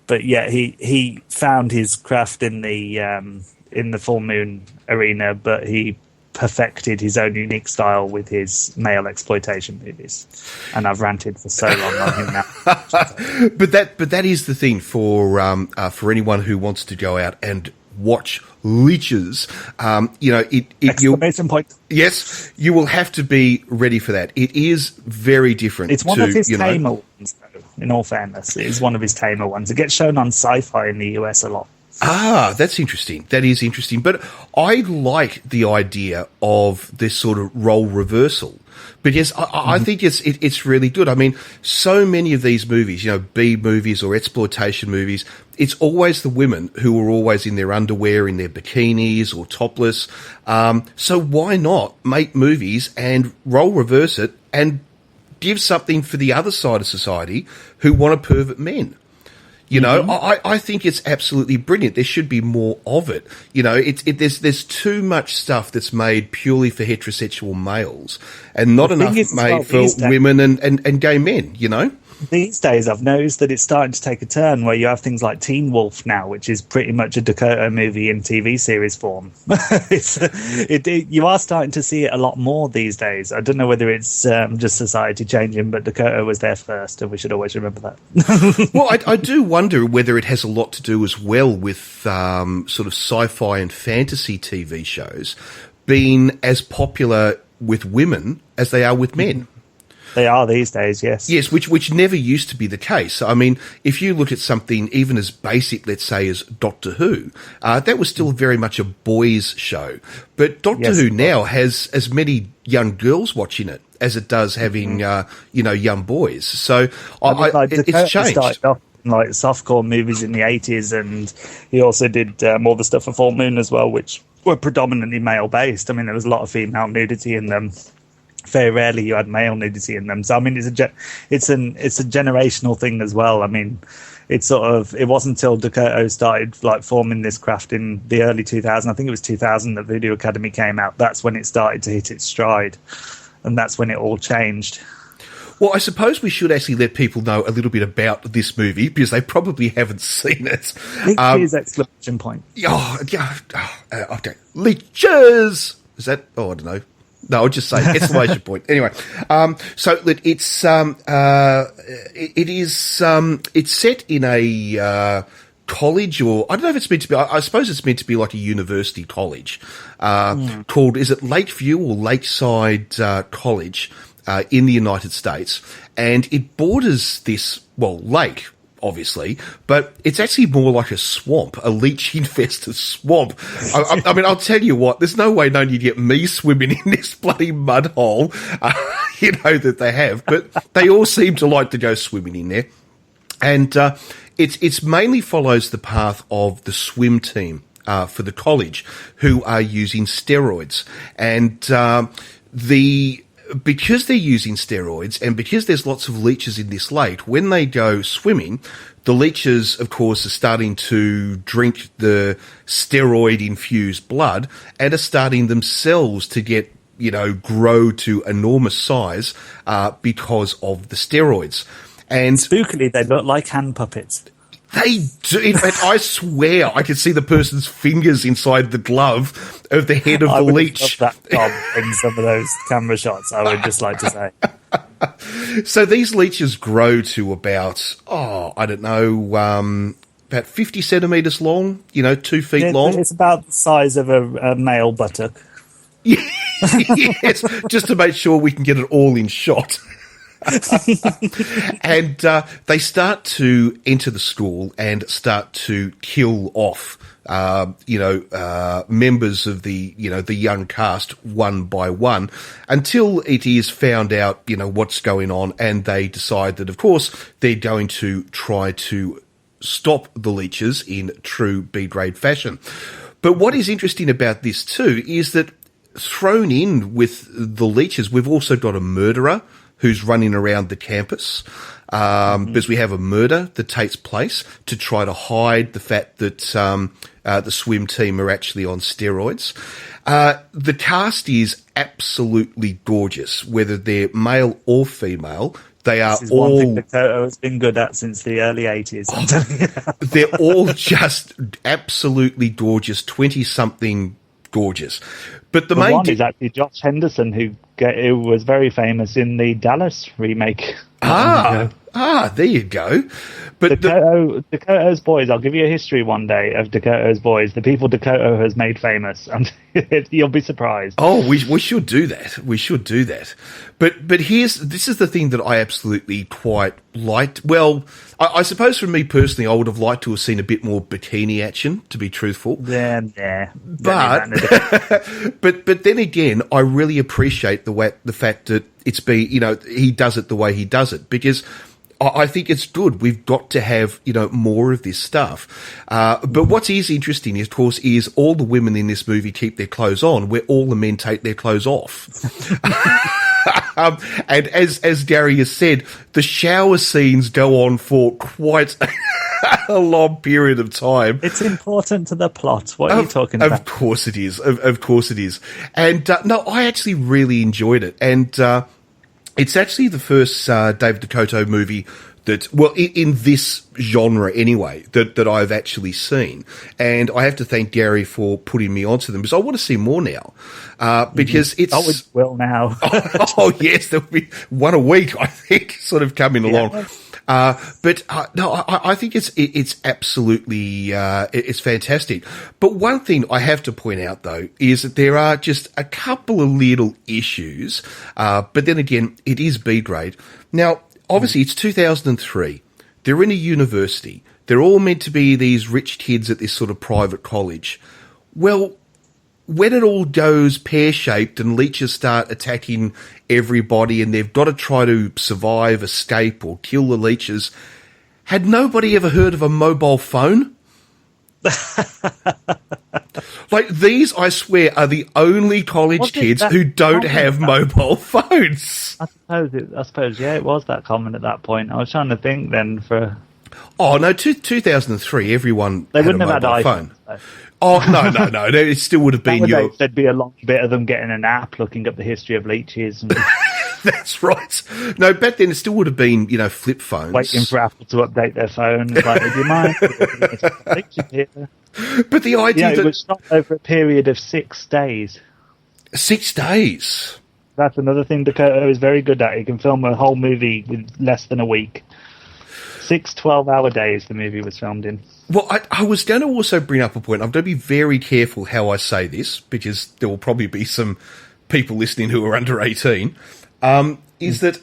But yeah, he found his craft in the Full Moon arena, but he perfected his own unique style with his male exploitation movies. And I've ranted for so long on him now. but that is the thing for anyone who wants to go out and watch Leeches. Exclamation point. Yes, you will have to be ready for that. It is very different. It's one of his tamer ones, though, in all fairness. It is one of his tamer ones. It gets shown on Sci-Fi in the US a lot. Ah, that's interesting. That is interesting. But I like the idea of this sort of role reversal. But yes, I think it's really good. I mean, so many of these movies, B movies or exploitation movies, it's always the women who are always in their underwear, in their bikinis or topless. So why not make movies and role reverse it and give something for the other side of society who want to pervert men? I think it's absolutely brilliant. There should be more of it. There's too much stuff that's made purely for heterosexual males and not enough made for women and gay men, These days, I've noticed that it's starting to take a turn where you have things like Teen Wolf now, which is pretty much a Dakota movie in TV series form. You are starting to see it a lot more these days. I don't know whether it's just society changing, but Dakota was there first, and we should always remember that. Well, I do wonder whether it has a lot to do as well with sort of sci-fi and fantasy TV shows being as popular with women as they are with men. They are these days, yes. Yes, which never used to be the case. I mean, if you look at something even as basic, let's say, as Doctor Who, that was still very much a boys' show. But Doctor Who now has as many young girls watching it as it does having, young boys. So it's changed. Off like softcore movies in the 80s, and he also did all the stuff for Full Moon as well, which were predominantly male-based. I mean, there was a lot of female nudity in them. Very rarely you had male nudity in them. So I mean, it's a generational thing as well. I mean, it wasn't until Dakota started like forming this craft in the early 2000s. I think it was 2000 that Voodoo Academy came out. That's when it started to hit its stride, and that's when it all changed. Well, I suppose we should actually let people know a little bit about this movie because they probably haven't seen it. Leeches, exclamation point. Okay. Leeches! Is that? Oh, I don't know. No, I'll just say exclamation point. Anyway, so it's set in a college, or I don't know if it's meant to be. I suppose it's meant to be like a university college called, is it Lakeview or Lakeside College in the United States, and it borders this lake. Obviously, but it's actually more like a swamp, a leech-infested swamp. I mean, I'll tell you what, there's no way you'd get me swimming in this bloody mud hole, that they have, but they all seem to like to go swimming in there. And it's mainly follows the path of the swim team for the college who are using steroids. And because they're using steroids and because there's lots of leeches in this lake, when they go swimming, the leeches, of course, are starting to drink the steroid-infused blood and are starting themselves to get, grow to enormous size because of the steroids. And spookily, they look like hand puppets. They do. In fact, I swear I could see the person's fingers inside the glove of the head of the leech. I would love that job in some of those camera shots, I would just like to say. So these leeches grow to about, about 50 centimetres long, 2 feet long. It's about the size of a male buttock. Yes, just to make sure we can get it all in shot. And they start to enter the school and start to kill off, members of the young cast one by one, until it is found out, what's going on, and they decide that, of course, they're going to try to stop the Leeches in true B-grade fashion. But what is interesting about this too is that thrown in with the Leeches, we've also got a murderer who's running around the campus, because we have a murder that takes place to try to hide the fact that the swim team are actually on steroids. The cast is absolutely gorgeous, whether they're male or female. They are This is all. one thing Dakota has been good at since the early 80s. I'm telling you. They're all just absolutely gorgeous, 20-something gorgeous. But the main one is actually Josh Henderson, who was very famous in the Dallas remake. There you go. But Dakota's Boys, I'll give you a history one day of Dakota's Boys, the people Dakota has made famous, and you'll be surprised. Oh, we should do that. We should do that. But this is the thing that I absolutely quite liked. Well, I suppose for me personally, I would have liked to have seen a bit more bikini action, to be truthful. Yeah. But but then again, I really appreciate the fact that he does it the way he does it, because I think it's good. We've got to have, more of this stuff. But what is interesting, of course, is all the women in this movie keep their clothes on, where all the men take their clothes off. And as Gary has said, the shower scenes go on for quite a long period of time. It's important to the plot. What are you talking about? Of course it is. Of course it is. And no, I actually really enjoyed it. And it's actually the first David Dakota movie that, well, in this genre anyway, that I've actually seen. And I have to thank Gary for putting me onto them, because I want to see more now. Because it's... Oh, we will now. Oh, yes, there'll be one a week, I think, sort of coming along. But I think it's absolutely it's fantastic. But one thing I have to point out, though, is that there are just a couple of little issues. But then again, it is B grade. Now, obviously, it's 2003. They're in a university. They're all meant to be these rich kids at this sort of private college. Well, when it all goes pear-shaped and leeches start attacking everybody and they've got to try to survive, escape, or kill the leeches, had nobody ever heard of a mobile phone? Like, these, I swear, are the only college kids who don't have mobile phones. I suppose, yeah, it was that common at that point. I was trying to think then for... Oh, no, 2003, everyone they had wouldn't a have mobile had phone. iPhones, Oh, no. It still would have been your... There'd be a long bit of them getting an app, looking up the history of leeches. And That's right. No, back then it still would have been, flip phones. waiting for Apple to update their phone. Like, do you mind? But the idea it that... was shot over a period of 6 days. 6 days? That's another thing Dakota is very good at. He can film a whole movie with less than a week. 6 12-hour days the movie was filmed in. Well, I was going to also bring up a point. I'm going to be very careful how I say this, because there will probably be some people listening who are under 18, is that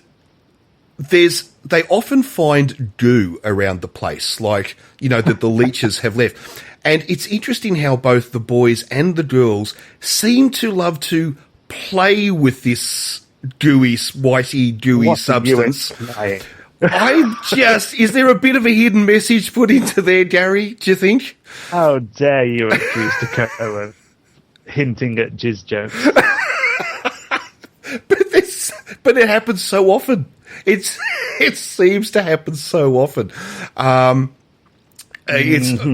they often find goo around the place, like, that the leeches have left. And it's interesting how both the boys and the girls seem to love to play with this whitey gooey substance. Is there a bit of a hidden message put into there, Gary, do you think? How dare you accuse Dakota of hinting at jizz jokes? But it happens so often. It seems to happen so often. It's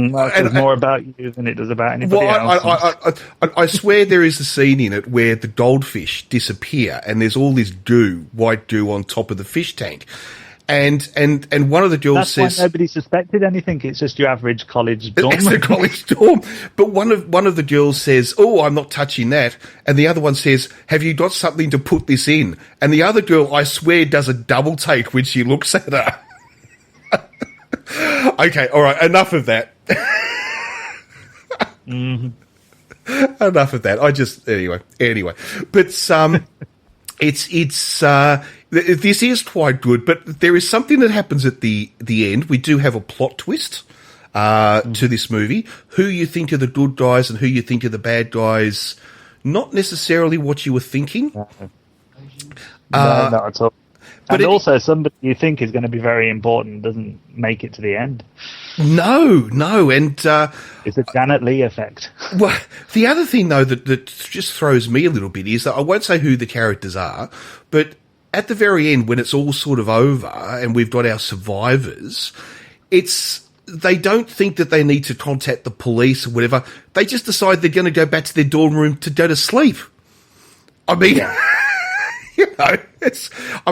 more about you than it does about anybody else. I swear there is a scene in it where the goldfish disappear and there's all this white goo on top of the fish tank. And one of the girls says... That's why nobody suspected anything. It's just your average college dorm. It's a college dorm. But one of the girls says, "Oh, I'm not touching that." And the other one says, "Have you got something to put this in?" And the other girl, I swear, does a double take when she looks at her. Okay, all right, enough of that. Enough of that. Anyway. But it's This is quite good, but there is something that happens at the end. We do have a plot twist to this movie. Who you think are the good guys and who you think are the bad guys, not necessarily what you were thinking. No, not at all. And also, somebody you think is going to be very important doesn't make it to the end. No, and it's a Janet Leigh effect. Well, the other thing though that just throws me a little bit is that I won't say who the characters are, but at the very end, when it's all sort of over and we've got our survivors, they don't think that they need to contact the police or whatever. They just decide they're going to go back to their dorm room to go to sleep. I mean. Yeah. I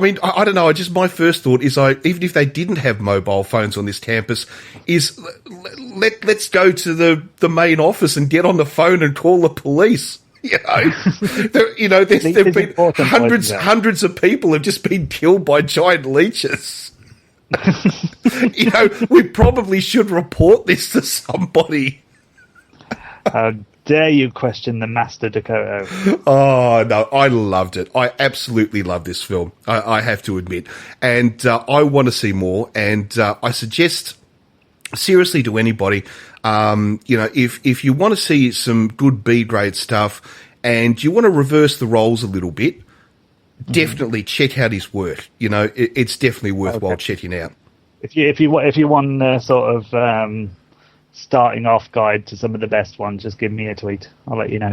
don't know. My first thought is, even if they didn't have mobile phones on this campus, is let's go to the main office and get on the phone and call the police. There've been hundreds of people have just been killed by giant leeches. We probably should report this to somebody. Dare you question the Master Dakota? Oh, no, I loved it. I absolutely love this film, I have to admit. And I want to see more. And I suggest, seriously, to anybody, if you want to see some good B-grade stuff and you want to reverse the roles a little bit, definitely check out his work. It's definitely worthwhile checking out. If you want sort of... starting off guide to some of the best ones, just give me a tweet. I'll let you know.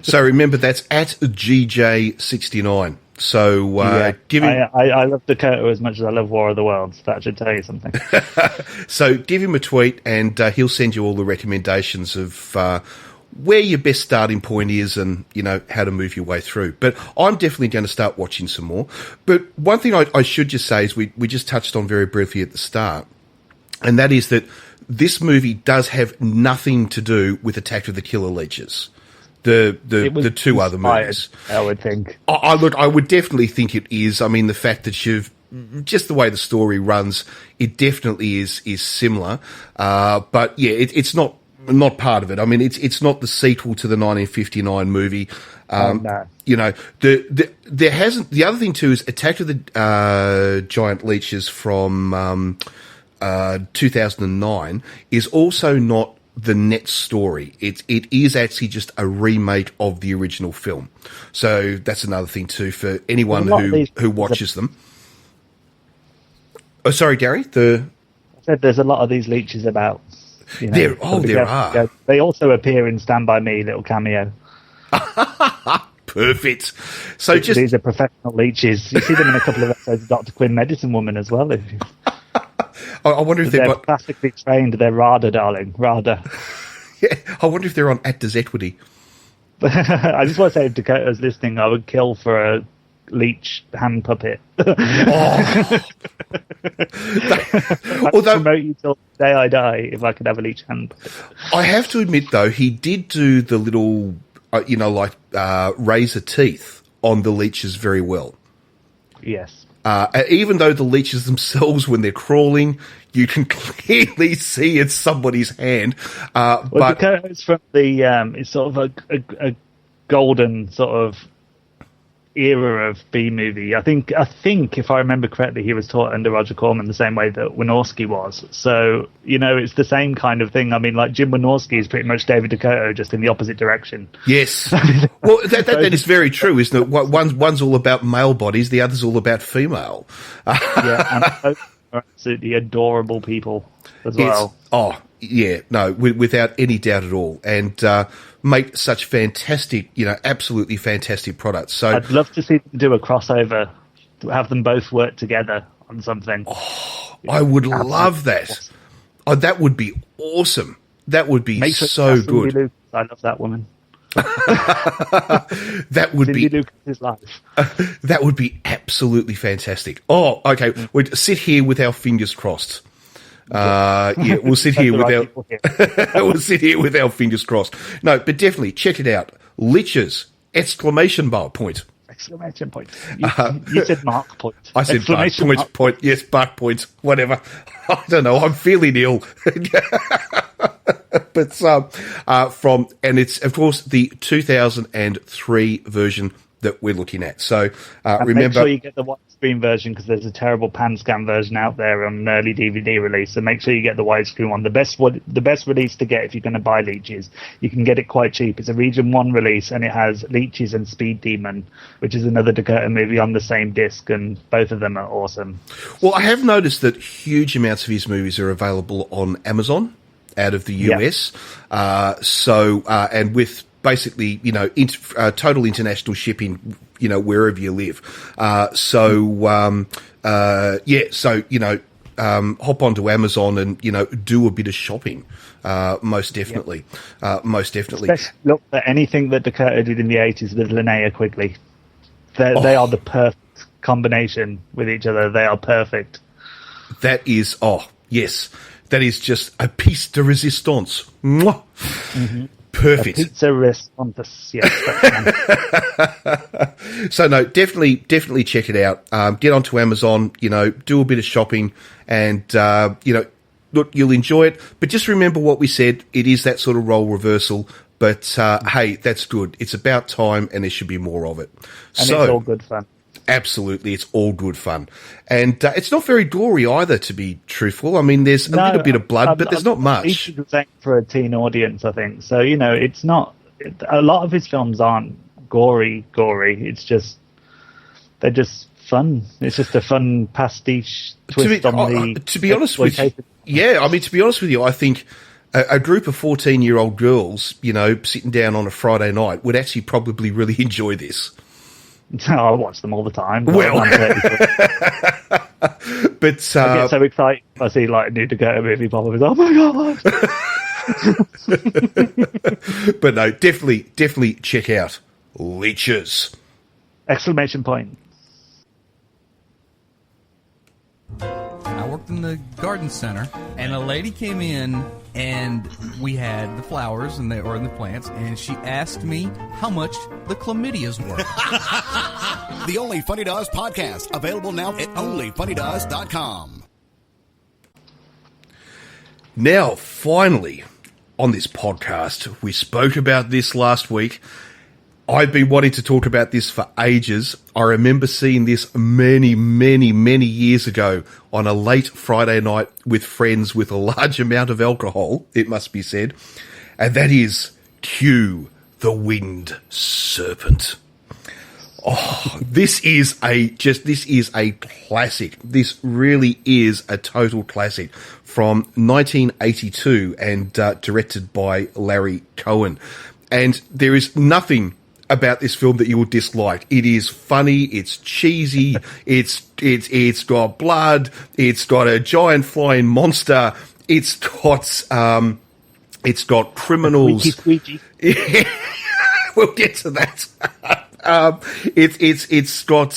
So remember, that's at GJ69. So give him... I love Dakota as much as I love War of the Worlds. That should tell you something. So give him a tweet and he'll send you all the recommendations of where your best starting point is and, how to move your way through. But I'm definitely going to start watching some more. But one thing I should just say is we just touched on very briefly at the start, and that is that this movie does have nothing to do with Attack of the Killer Leeches, the two other movies. I would think. I would definitely think it is. I mean, the fact that just the way the story runs, it definitely is similar. But yeah, it's not part of it. I mean, it's not the sequel to the 1959 movie. No. There hasn't. The other thing too is Attack of the Giant Leeches from 2009 is also not the net story. It is actually just a remake of the original film. So that's another thing too for anyone who watches them. Oh, sorry, Gary. I said there's a lot of these leeches about. There are. They also appear in Stand By Me, little cameo. Perfect. So these are professional leeches. You see them in a couple of episodes of Dr. Quinn, Medicine Woman as well. I wonder if they're classically trained. They're RADA, darling. RADA. Yeah, I wonder if they're on Actors Equity. I just want to say, if Dakota's listening, I would kill for a leech hand puppet. Although, promote you till the day I die if I could have a leech hand puppet. I have to admit, though, he did do the little, razor teeth on the leeches very well. Yes. Even though the leeches themselves, when they're crawling, you can clearly see it's somebody's hand. But Dakota's from it's sort of a golden sort of era of B-movie. I think if I remember correctly, he was taught under Roger Corman the same way that Wynorski was. So, it's the same kind of thing. I mean, like Jim Wynorski is pretty much David Dakota, just in the opposite direction. Yes. Well, that is very true, isn't it? One's all about male bodies, the other's all about female. Yeah, and both are absolutely adorable people as well. Without any doubt at all. And make such fantastic, absolutely fantastic products. So I'd love to see them do a crossover, to have them both work together on something. Oh, I would love that. Awesome. Oh, that would be awesome. That would be so good. I love that woman. That would Cindy Lucas's life. That would be absolutely fantastic. Oh, okay. We'd sit here with our fingers crossed. We'll sit here with our fingers crossed. No, but definitely check it out. Leeches! ! Exclamation point. You said mark point. I said point. Yes, mark point. Whatever. I don't know. I'm feeling ill. But and it's of course the 2003 version that we're looking at. So And remember, make sure you get the widescreen version, because there's a terrible pan scan version out there on an early DVD release. So make sure you get the widescreen one. The best release to get if you're going to buy Leeches, you can get it quite cheap. It's a Region 1 release, and it has Leeches and Speed Demon, which is another Dakota movie on the same disc, and both of them are awesome. well, I have noticed that huge amounts of his movies are available on Amazon out of the US. And with basically, total international shipping, wherever you live. Hop onto Amazon and, do a bit of shopping. Most definitely. Most definitely. Look at anything that Dakota did in the 80s with Linnea Quigley. They are the perfect combination with each other. They are perfect. That is, yes. That is just a piece de resistance. Mwah. Mm-hmm. Perfect. Pizza response, yes. So no, definitely check it out. Get onto Amazon, do a bit of shopping, and look, you'll enjoy it. But just remember what we said. It is that sort of role reversal. But hey, that's good. It's about time, and there should be more of it. And it's all good fun. Absolutely, it's all good fun. And it's not very gory either, to be truthful. I mean, there's a little bit of blood, but there's not much. It's aimed for a teen audience, I think. So, it's not... A lot of his films aren't gory. It's just... They're just fun. It's just a fun pastiche twist on the... To be honest with you... Yeah, I mean, to be honest with you, I think a group of 14-year-old girls, sitting down on a Friday night would actually probably really enjoy this. I watch them all the time. Well, but I get so excited if I see like a new Dakota movie pop up. Oh my god! But no, definitely check out Leeches! Exclamation point! I worked in the garden center, and a lady came in, and we had the flowers and the plants, and she asked me how much the chlamydias were. The Only Funny to Us podcast, available now at onlyfunnytous.com. Now, finally, on this podcast, we spoke about this last week. I've been wanting to talk about this for ages. I remember seeing this many, many, many years ago on a late Friday night with friends with a large amount of alcohol, it must be said. And that is Q, the Winged Serpent. Oh, this is a classic. This really is a total classic from 1982 and directed by Larry Cohen. And there is nothing about this film that you will dislike. It is funny, it's cheesy, it's got blood, it's got a giant flying monster, it's got criminals. Squeaky. We'll get to that. It's got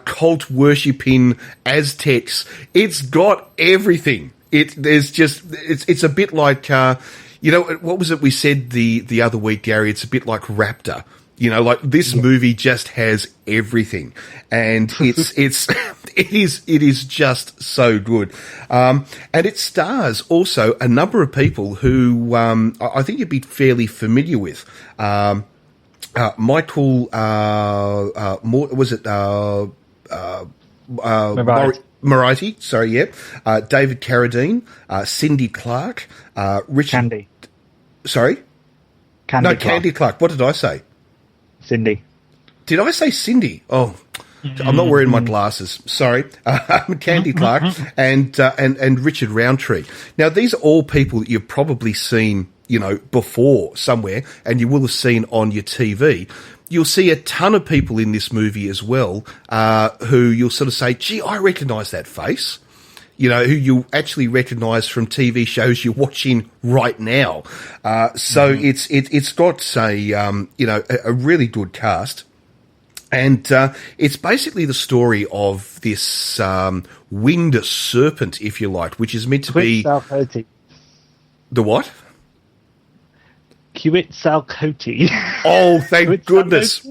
cult worshipping Aztecs. It's got everything. It's a bit like what was it we said the other week, Gary? It's a bit like Raptor. Like this movie just has everything, and it is just so good. And it stars also a number of people who I think you'd be fairly familiar with. Michael, Moriarty, sorry, yeah. David Carradine, Cindy Clark, Richard. Candy. Sorry? Candy Clark. Candy Clark. What did I say? Cindy. Did I say Cindy? Oh, I'm not wearing my glasses. Sorry. Candy Clark and Richard Roundtree. Now, these are all people that you've probably seen, before somewhere, and you will have seen on your TV. You'll see a ton of people in this movie as well, who you'll sort of say, gee, I recognise that face. Who you actually recognise from TV shows you're watching right now. It's got a really good cast. And it's basically the story of this winged serpent, if you like, which is meant to be... Quetzalcoatl. The what? Quetzalcoatl. Oh, thank goodness.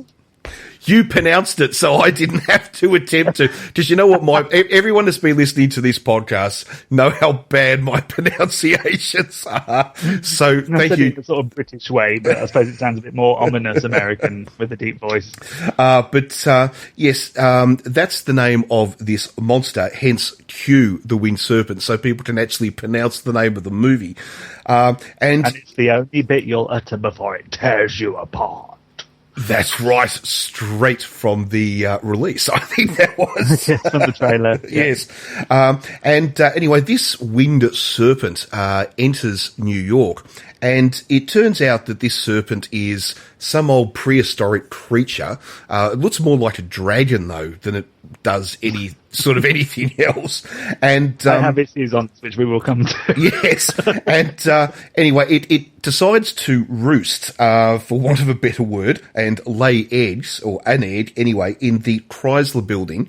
you pronounced it, so I didn't have to attempt to. Because you know what, everyone that's been listening to this podcast know how bad my pronunciations are. So thank you. The sort of British way, but I suppose it sounds a bit more ominous American with a deep voice. Yes, that's the name of this monster, hence Q, the Winged Serpent, so people can actually pronounce the name of the movie. And it's the only bit you'll utter before it tears you apart. That's right, straight from the release. I think that was yes, from the trailer. Yes, anyway, this winged serpent enters New York, and it turns out that this serpent is some old prehistoric creature. It looks more like a dragon, though, than it does any sort of anything else. And I have issues on this, which we will come to. Yes, and anyway, it decides to roost, for want of a better word, and lay eggs, or an egg anyway, in the Chrysler Building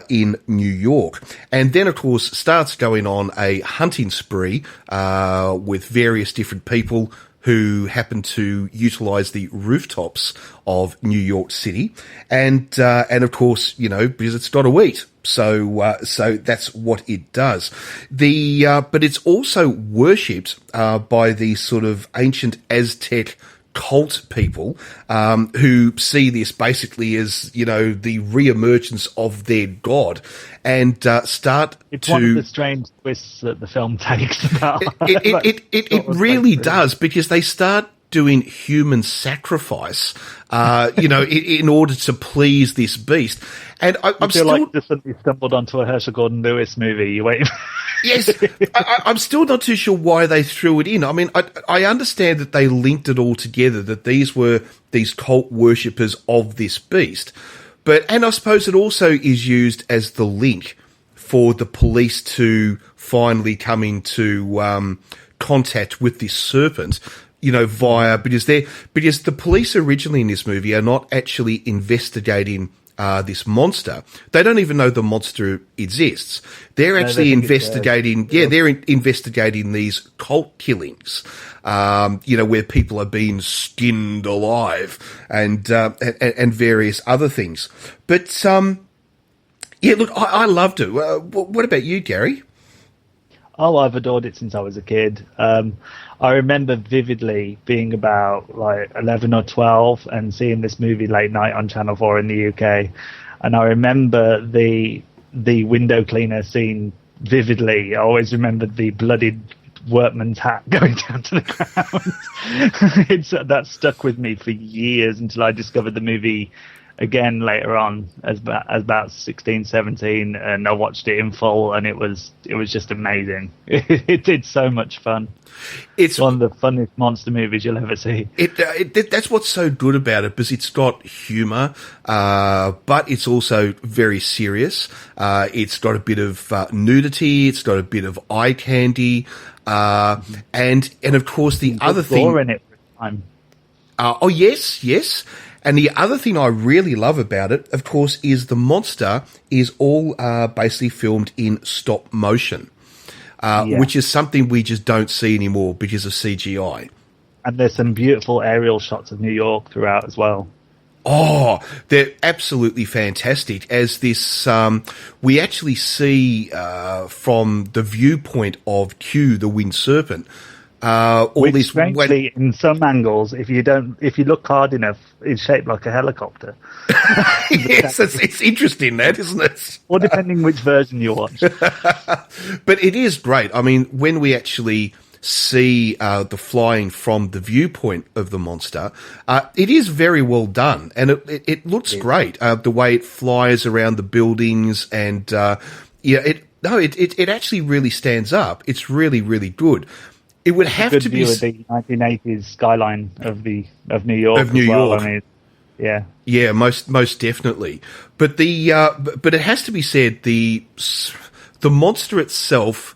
in New York. And then, of course, starts going on a hunting spree with various different people who happen to utilize the rooftops of New York City. And of course, you know, because it's got to eat. So that's what it does. But it's also worshipped, by these sort of ancient Aztec cult people, who see this basically as, you know, the re-emergence of their god, and it's one of the strange twists that the film takes about it really does, because they start doing human sacrifice, you know, in order to please this beast. And I'm feel like just suddenly stumbled onto a Herschel Gordon Lewis movie. You wait. Yes, I'm still not too sure why they threw it in. I mean, I understand that they linked it all together, that these were these cult worshippers of this beast. And I suppose it also is used as the link for the police to finally come into contact with this serpent, you know, because the police originally in this movie are not actually investigating this monster. They don't even know the monster exists. They're actually investigating. They're investigating these cult killings. You know, where people are being skinned alive and various other things. But yeah, look, I loved it. What about you, Gary? Oh, I've adored it since I was a kid. I remember vividly being about like 11 or 12 and seeing this movie late night on Channel 4 in the UK. And I remember the window cleaner scene vividly. I always remembered the bloodied workman's hat going down to the ground. That stuck with me for years until I discovered the movie again later on as about 16, 17, and I watched it in full, and it was just amazing. It's so much fun. It's one of the funniest monster movies you'll ever see. That's what's so good about it, because it's got humour, but it's also very serious. It's got a bit of nudity. It's got a bit of eye candy, and of course the other thing. In it for time. Oh yes. And the other thing I really love about it, of course, is the monster is all basically filmed in stop motion, which is something we just don't see anymore because of CGI. And there's some beautiful aerial shots of New York throughout as well. Oh, they're absolutely fantastic. As this, we actually see from the viewpoint of Q, the Winged Serpent. Which, frankly, in some angles, if you look hard enough, it's shaped like a helicopter. Yes, it's interesting, that, isn't it? Or depending which version you watch. But it is great. I mean, when we actually see the flying from the viewpoint of the monster, it is very well done, and it looks great. The way it flies around the buildings, and it actually really stands up. It's really, really good. It would have to be view of the 1980s skyline of New York. Of New York, I mean, yeah, most definitely. But but it has to be said, the monster itself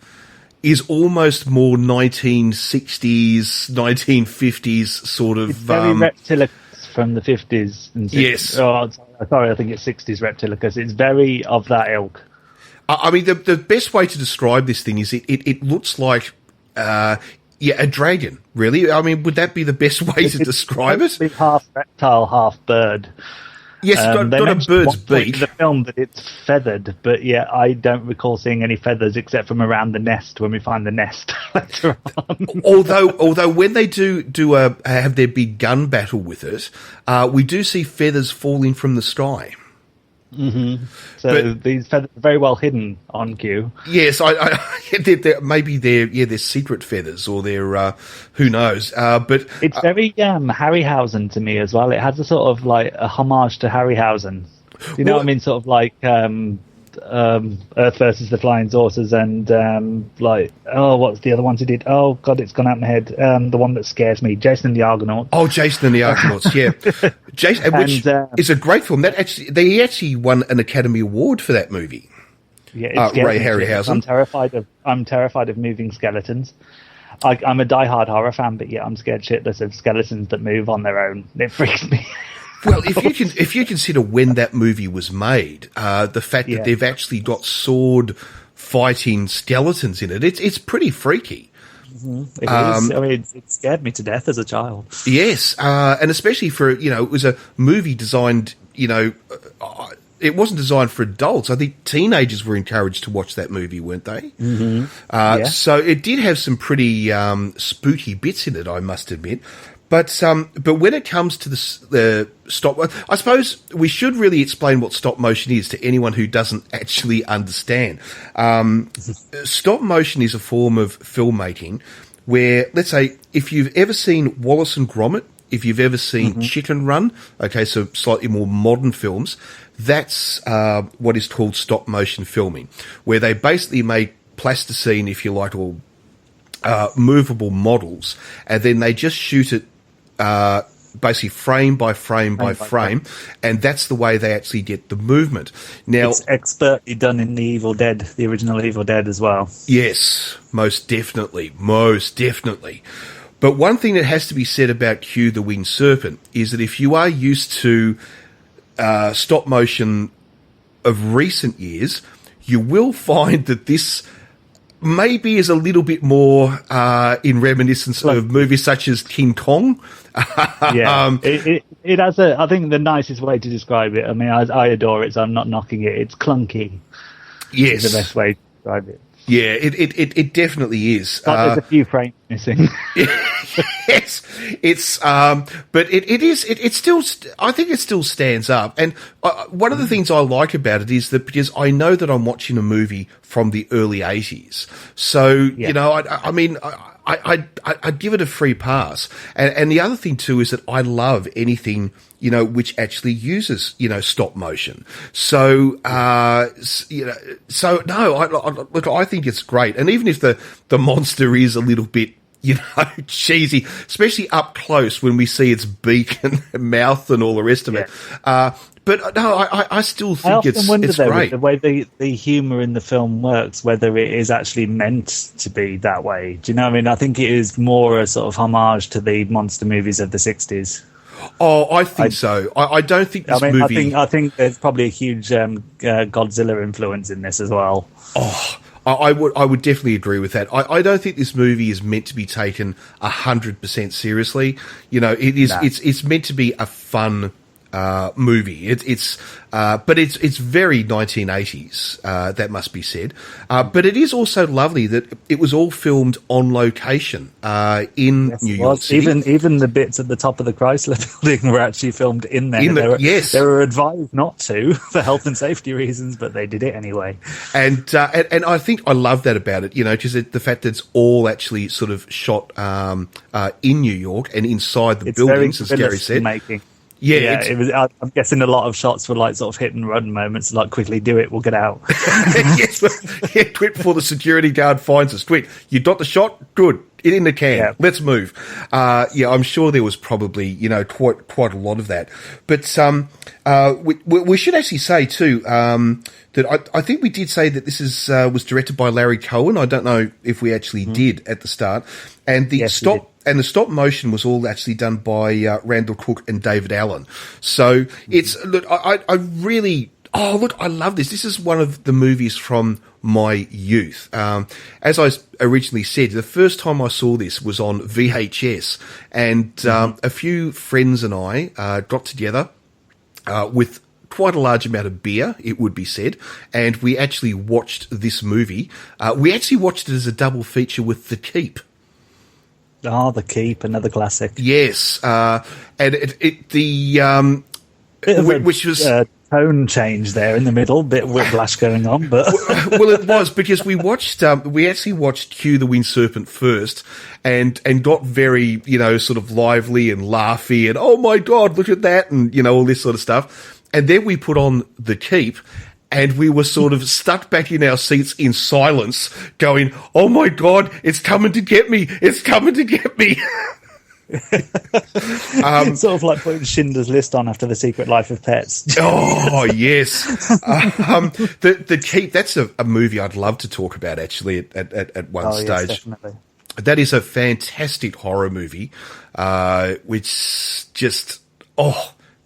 is almost more 1960s, 1950s sort of. It's very Reptilicus from the 50s and 60s. Yes. Oh, sorry, I think it's 60s Reptilicus. It's very of that ilk. I mean, the best way to describe this thing is it looks like. A dragon, really. I mean, would that be the best way to describe it? Half reptile, half bird. Yes, got They a mentioned bird's at one point beak. in the film that it's feathered, but yeah, I don't recall seeing any feathers except from around the nest when we find the nest later on. Although when they have their big gun battle with it, we do see feathers falling from the sky. So these feathers are very well hidden on cue. Yes, maybe they're secret feathers, or they're who knows. But It's very Harryhausen to me as well. It has a sort of like a homage to Harryhausen. Do you know what I mean? Sort of like Earth versus the Flying Saucers, and what's the other ones he did? Oh God, it's gone out of my head. The one that scares me, Jason and the Argonauts. Oh, Jason and the Argonauts, yeah. Jason, which is a great film. He actually won an Academy Award for that movie. Yeah, Ray Harryhausen. I'm terrified of moving skeletons. I'm a diehard horror fan, but yeah, I'm scared shitless of skeletons that move on their own. It freaks me. Well, if you consider when that movie was made, the fact that they've actually got sword fighting skeletons in it, it's pretty freaky. It is. I mean, it scared me to death as a child. Yes, and especially for, it was a movie designed, it wasn't designed for adults. I think teenagers were encouraged to watch that movie, weren't they? So it did have some pretty spooky bits in it, I must admit. But when it comes to the stop, I suppose we should really explain what stop motion is to anyone who doesn't actually understand. Stop motion is a form of filmmaking where, let's say, if you've ever seen Wallace and Gromit, if you've ever seen Chicken Run, okay, so slightly more modern films, that's what is called stop motion filming, where they basically make plasticine, if you like, or movable models, and then they just shoot it basically frame by frame by frame, and that's the way they actually get the movement. Now, it's expertly done in the original Evil Dead as well. Yes, most definitely. But one thing that has to be said about Q the Winged Serpent is that if you are used to stop motion of recent years, you will find that this maybe is a little bit more in reminiscence of movies such as King Kong. It has I think the nicest way to describe it, I mean, I adore it, so I'm not knocking it. It's clunky. Yes. Is the best way to describe it. Yeah, it definitely is. There's a few frames missing. Yes, it's but it still, I think it still stands up. And one of the things I like about it is that because I know that I'm watching a movie from the early 80s, so I mean I'd give it a free pass. And the other thing too is that I love anything which actually uses, stop motion. So, look, I think it's great. And even if the monster is a little bit, cheesy, especially up close when we see its beak and mouth and all the rest of it. But no, I still think it's great. The way the humour in the film works, whether it is actually meant to be that way. Do you know what I mean? I think it is more a sort of homage to the monster movies of the 60s. Oh, I think so. I don't think this movie... I think there's probably a huge Godzilla influence in this as well. Oh, I would definitely agree with that. I don't think this movie is meant to be taken 100% seriously. It is. Nah. It's meant to be a fun movie. But it's very 1980s. That must be said. But it is also lovely that it was all filmed on location in New York City. Even the bits at the top of the Chrysler building were actually filmed in there. They were advised not to for health and safety reasons, but they did it anyway. And I think I love that about it. Just the fact that it's all actually sort of shot in New York and inside the buildings, as Gary said. Making. Yeah, it was. I'm guessing a lot of shots were like sort of hit and run moments, like quickly do it, we'll get out. Yes, quick before the security guard finds us. Quick, you got the shot, good. It in the can. Yeah. Let's move. I'm sure there was probably quite a lot of that. But we should actually say too that I think we did say that this was directed by Larry Cohen. I don't know if we actually did at the start, and the stop motion was all actually done by Randall Cook and David Allen. So it's I love this. This is one of the movies from my youth. As I originally said, the first time I saw this was on VHS, and a few friends and I got together with quite a large amount of beer, it would be said, and we actually watched this movie. We actually watched it as a double feature with The Keep. Oh, The Keep, another classic. Yes, and which was tone change there in the middle, bit whiplash going on, but well, it was because we actually watched Q the Wind Serpent first, and got very sort of lively and laughy, and oh my god, look at that, and all this sort of stuff, and then we put on The Keep. And we were sort of stuck back in our seats in silence, going, "Oh my god, it's coming to get me! It's coming to get me!" Sort of like putting Schindler's List on after The Secret Life of Pets. Oh yes, the Keep. That's a movie I'd love to talk about actually at one stage. Yes, definitely. That is a fantastic horror movie, which just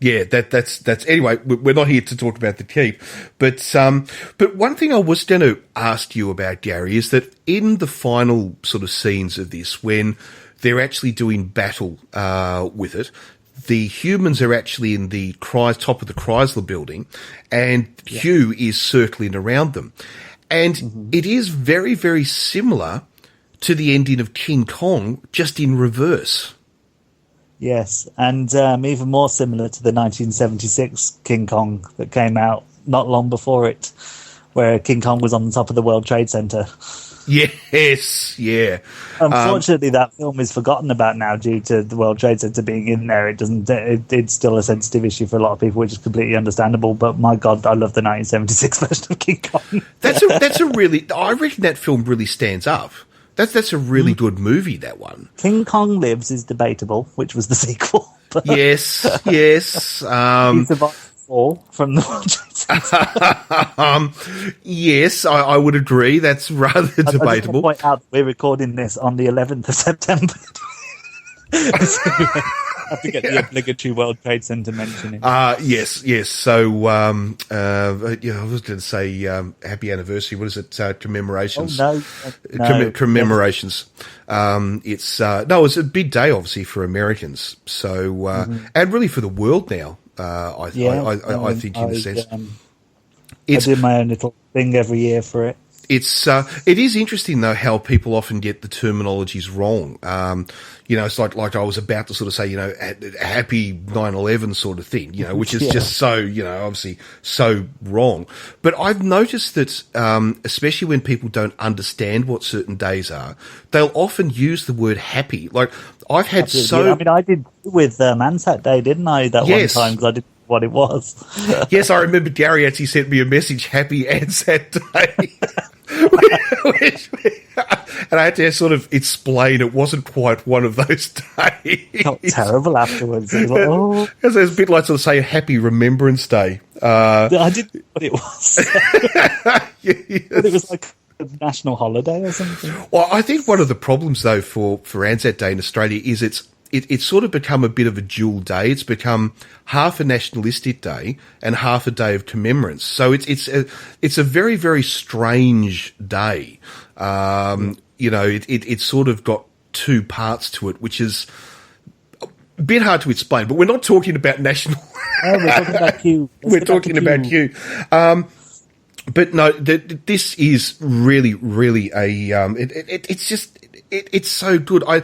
yeah, that's anyway. We're not here to talk about The Keep, but one thing I was going to ask you about, Gary, is that in the final sort of scenes of this, when they're actually doing battle with it, the humans are actually in the top of the Chrysler building, and Q is circling around them, and it is very, very similar to the ending of King Kong, just in reverse. Yes, and even more similar to the 1976 King Kong that came out not long before it, where King Kong was on the top of the World Trade Center. Yes, yeah. Unfortunately, that film is forgotten about now due to the World Trade Center being in there. It's still a sensitive issue for a lot of people, which is completely understandable. But my God, I love the 1976 version of King Kong. That's a really. I reckon that film really stands up. That's a really good movie, that one. King Kong Lives is debatable, which was the sequel. But Yes. he survived the fall from the World Trade Center. Yes, I would agree. That's rather I just want debatable. to point out that we're recording this on the 11th of September. I have to get the obligatory World Trade Center mention in. Yes. So, I was going to say happy anniversary. What is it? Commemorations. Oh, no. Commemorations. It's a big day, obviously, for Americans. So, and really for the world now. I think, in a sense, I do my own little thing every year for it. It is interesting though how people often get the terminologies wrong. It's like I was about to sort of say, happy 9/11 sort of thing, which is just so, obviously so wrong. But I've noticed that, especially when people don't understand what certain days are, they'll often use the word happy. Like I've had I did with Ansat Day, didn't I? That one time because I didn't know what it was. Yes, I remember Gary actually sent me a message, happy Ansat Day. And I had to sort of explain it wasn't quite one of those days. Felt terrible afterwards. It was like, oh. It was a bit like sort of say Happy Remembrance Day. I didn't know what it was. Yes. But it was like a national holiday or something. Well, I think one of the problems though for Anzac Day in Australia is it's sort of become a bit of a dual day. It's become half a nationalistic day and half a day of commemorance. So it's a very, very strange day. It's sort of got two parts to it, which is a bit hard to explain. But we're not talking about national. No, we're talking about Q. We're talking about Q. But no, this is really, really it's so good. I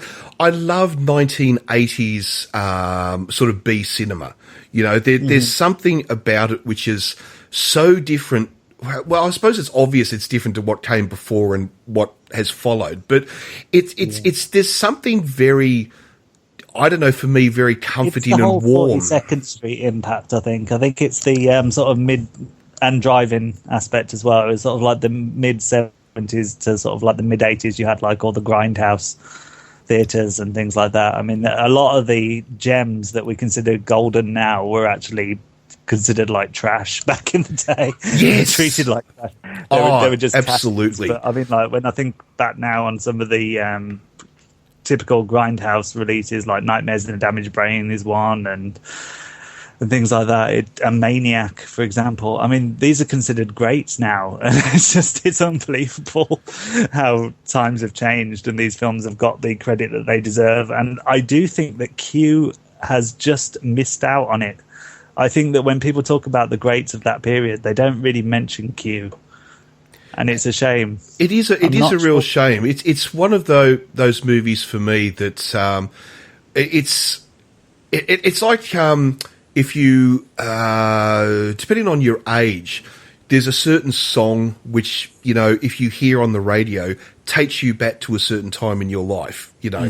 love 1980s sort of B cinema. There's something about it which is so different. Well, I suppose it's obvious it's different to what came before and what has followed, but there's something very, I don't know, for me, very comforting and warm. It's the whole 42nd Street impact, I think. I think it's the sort of mid and drive-in aspect as well. It was sort of like the mid-70s to sort of like the mid-80s. You had like all the grindhouse theatres and things like that. I mean, a lot of the gems that we consider golden now were actually considered like trash back in the day. Yes. Treated like trash. They were just absolutely. But I mean, like when I think back now on some of the typical grindhouse releases, like Nightmares in a Damaged Brain is one, and things like that. A Maniac, for example. I mean, these are considered greats now, and it's unbelievable how times have changed, and these films have got the credit that they deserve. And I do think that Q has just missed out on it I think that when people talk about the greats of that period, they don't really mention Q, and it's a shame. It is a real shame. It's one of those movies for me that it's like if you depending on your age, there's a certain song which, you know, if you hear on the radio, takes you back to a certain time in your life, you know.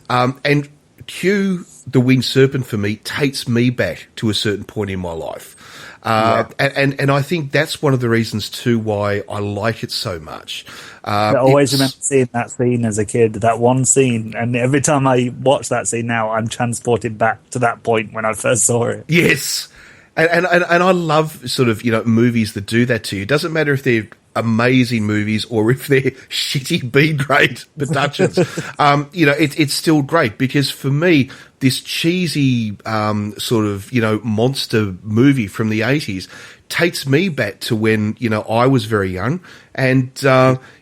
And Q, the Winged Serpent, for me, takes me back to a certain point in my life. And I think that's one of the reasons, too, why I like it so much. I always remember seeing that scene as a kid, that one scene, and every time I watch that scene now, I'm transported back to that point when I first saw it. Yes. And I love sort of, you know, movies that do that to you. It doesn't matter if they're amazing movies or if they're shitty B-grade productions. You know, it's still great because for me, this cheesy sort of, you know, monster movie from the 80s takes me back to when, you know, I was very young, and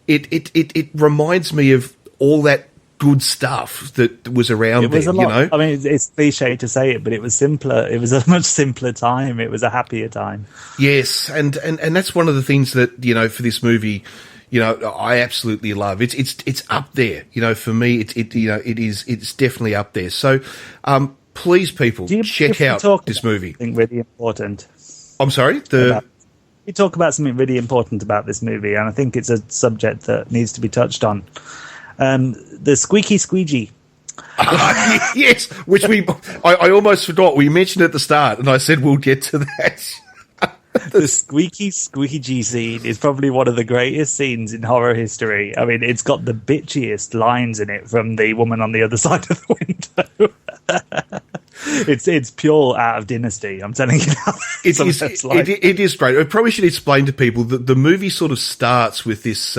it reminds me of all that good stuff that was around it was then, a lot. You know? I mean, it's cliche to say it, but it was simpler. It was a much simpler time. It was a happier time. Yes, and that's one of the things that, you know, for this movie, you know, I absolutely love. It's up there, you know, for me. It's definitely up there. So, please, people, check out this movie. Something really important. I'm sorry. You talk about something really important about this movie, and I think it's a subject that needs to be touched on. The squeaky squeegee. Yes, which I almost forgot. We mentioned at the start, and I said we'll get to that. The squeaky squeegee scene is probably one of the greatest scenes in horror history. I mean, it's got the bitchiest lines in it from the woman on the other side of the window. It's pure out of Dynasty, I'm telling you now. It is great. I probably should explain to people that the movie sort of starts with this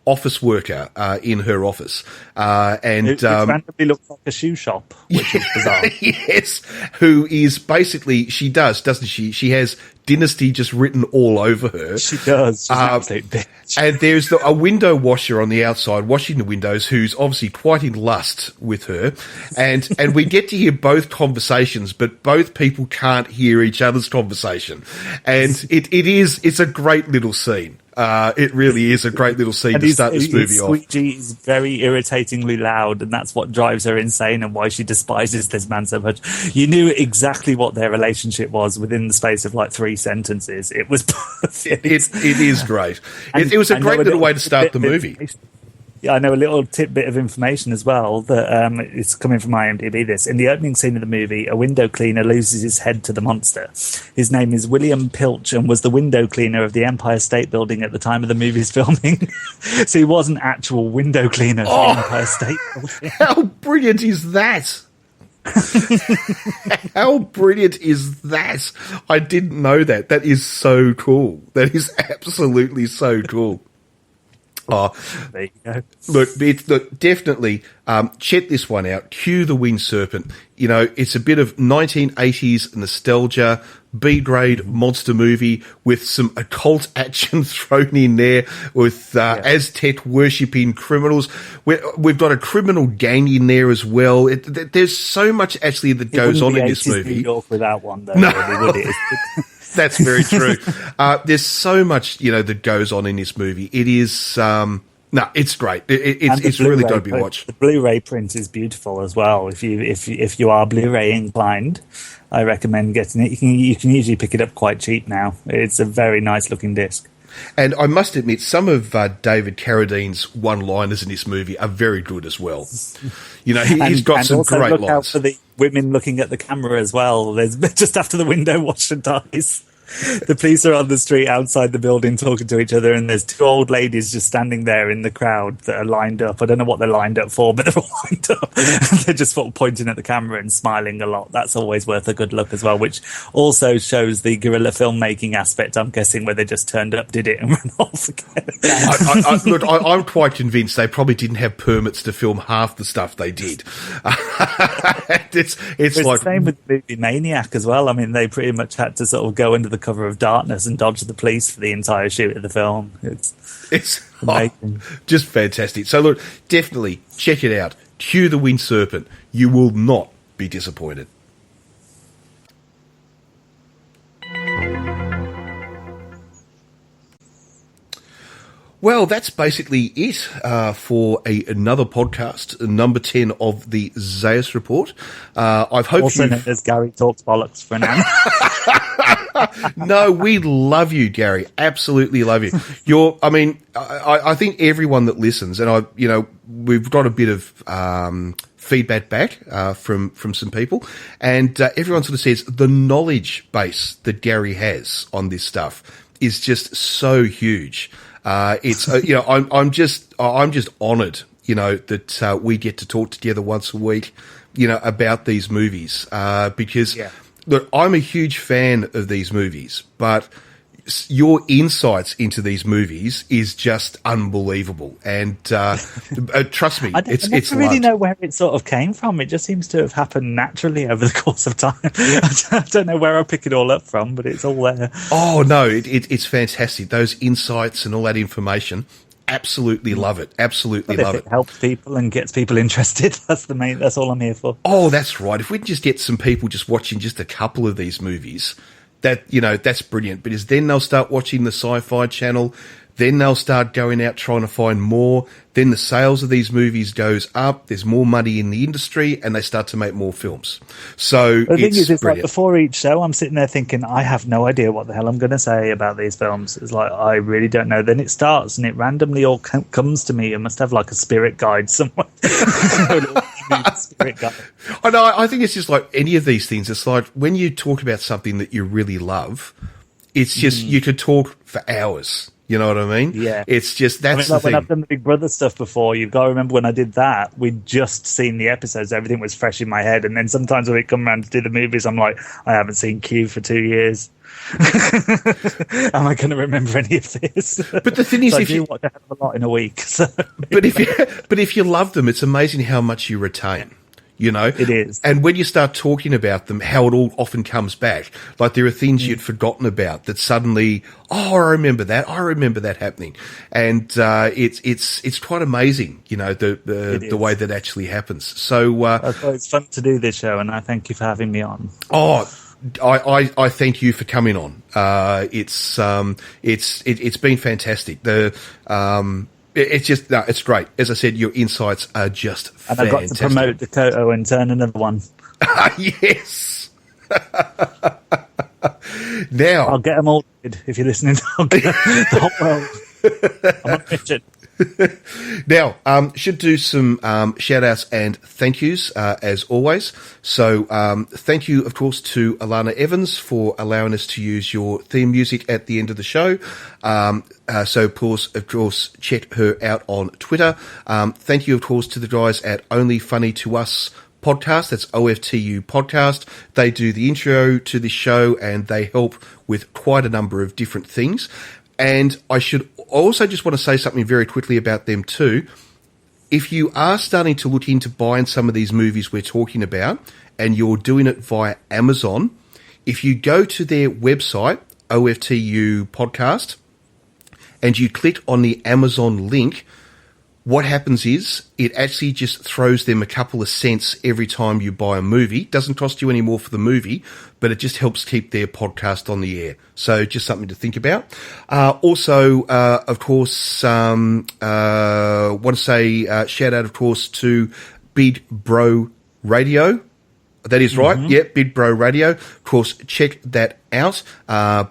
office worker in her office, and it randomly looks like a shoe shop, which is bizarre. Yes, who is basically, she does, doesn't she? She has Dynasty just written all over her. She does. She's an absolute bitch. And there's a window washer on the outside washing the windows, who's obviously quite in lust with her, and we get to hear both conversations, but both people can't hear each other's conversation, and it's a great little scene. It really is a great little scene to start this movie off. Squeegee is very irritatingly loud, and that's what drives her insane and why she despises this man so much. You knew exactly what their relationship was within the space of like 3 sentences. It was perfect. It is great. It was a great little way to start the movie. Yeah, I know a little tidbit of information as well that it's coming from IMDb. This in the opening scene of the movie, a window cleaner loses his head to the monster. His name is William Pilch and was the window cleaner of the Empire State Building at the time of the movie's filming. So he was an actual window cleaner for the Empire State Building. How brilliant is that? How brilliant is that? I didn't know that. That is so cool. That is absolutely so cool. Oh, there you go. Look, definitely check this one out. Q, the Winged Serpent. You know, it's a bit of 1980s nostalgia, B-grade monster movie with some occult action thrown in there with Aztec worshipping criminals. We've got a criminal gang in there as well. There's so much actually that goes on in this movie. New York without one, though. No. Really, would it? That's very true. There's so much, you know, that goes on in this movie. It is, it's great. It's really got to be watched. The Blu-ray print is beautiful as well. If you are Blu-ray inclined, I recommend getting it. You can usually pick it up quite cheap now. It's a very nice looking disc. And I must admit, some of David Carradine's one-liners in this movie are very good as well. You know, he's got some great lines. Look out for the women looking at the camera as well. There's just after the window washer dies. The police are on the street outside the building talking to each other, and there's 2 old ladies just standing there in the crowd that are lined up. I don't know what they're lined up for, but they're all lined up. They're just sort of pointing at the camera and smiling a lot. That's always worth a good look as well, which also shows the guerrilla filmmaking aspect, I'm guessing, where they just turned up, did it, and ran off again. I'm quite convinced they probably didn't have permits to film half the stuff they did. It's like the same with the movie Maniac as well. I mean, they pretty much had to sort of go under the cover of darkness and dodge the police for the entire shoot of the film. It's amazing. Just fantastic. So look, definitely check it out. Q, the Winged Serpent. You will not be disappointed. Well, that's basically it for another podcast, number 10 of the Zaius Report. I hope also known as Gary Talks Bollocks for now. No, we love you, Gary. Absolutely love you. I think everyone that listens, and we've got a bit of feedback back from some people, and everyone sort of says the knowledge base that Gary has on this stuff is just so huge. It's I'm just honoured, that we get to talk together once a week, about these movies, because look, I'm a huge fan of these movies, but your insights into these movies is just unbelievable, and trust me, I it's really loved. know where it sort of came from. It just seems to have happened naturally over the course of time. I don't know where I pick it all up from, but it's all there. Oh no, it's fantastic. Those insights and all that information. Absolutely love it. Absolutely love If it helps people and gets people interested, that's all I'm here for. Oh, that's right. If we can just get some people just watching just a couple of these movies, that's brilliant. Because then they'll start watching the Sci-Fi Channel. Then they'll start going out trying to find more. Then the sales of these movies goes up. There's more money in the industry, and they start to make more films. So the thing is, it's brilliant. like before each show, I'm sitting there thinking, I have no idea what the hell I'm going to say about these films. It's like, I really don't know. Then it starts, and it randomly all comes to me. It must have like a spirit guide somewhere. Spirit guide. I know. I think it's just like any of these things. It's like when you talk about something that you really love, it's just you could talk for hours. You know what I mean? Yeah. It's just, that's the like thing. when I've done the Big Brother stuff before, you've got to remember when I did that, we'd just seen the episodes, everything was fresh in my head. And then sometimes when we come around to do the movies, I'm like, I haven't seen Q for 2 years. Am I going to remember any of this? But the thing is, so if I do you watch a hell of a lot in a week. So. but if you love them, it's amazing how much you retain. It is. And when you start talking about them, how it all often comes back. Like there are things you'd forgotten about that suddenly, I remember that happening. And it's quite amazing, the way that actually happens. So it's fun to do this show, and I thank you for having me on. Oh, I thank you for coming on. It's been fantastic. It's great. As I said, your insights are just and fantastic. I got to promote Dakota and turn another one. Yes. Now I'll get them all if you're listening. I'll get the whole world. I'm on a mission. Now, should do some shout outs and thank yous as always. So thank you, of course, to Alana Evans for allowing us to use your theme music at the end of the show. So of course, check her out on Twitter. Thank you, of course, to the guys at Only Funny to Us podcast. That's OFTU podcast. They do the intro to this show and they help with quite a number of different things. And I should also just want to say something very quickly about them too. If you are starting to look into buying some of these movies we're talking about and you're doing it via Amazon, if you go to their website, OFTU podcast, and you click on the Amazon link, what happens is it actually just throws them a couple of cents every time you buy a movie. Doesn't cost you any more for the movie, but it just helps keep their podcast on the air. So just something to think about. Also, of course, want to say shout out, of course, to Big Bro Radio. That is right. Mm-hmm. Yeah, Big Bro Radio. Of course, check that out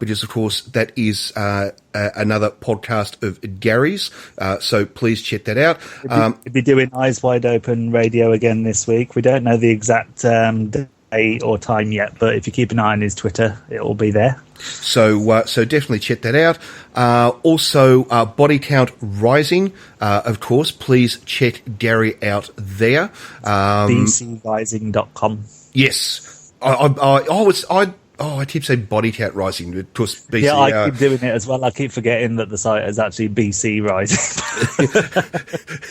because, of course, that is another podcast of Gary's. So please check that out. We'll be doing Eyes Wide Open Radio again this week. We don't know the exact day or time yet, but if you keep an eye on his Twitter, it will be there. So definitely check that out. Also, Body Count Rising. Of course, please check Gary out there. bcrising.com. Yes. I keep saying Body Count Rising. Of course, BC. Yeah, I keep doing it as well. I keep forgetting that the site is actually BC Rising.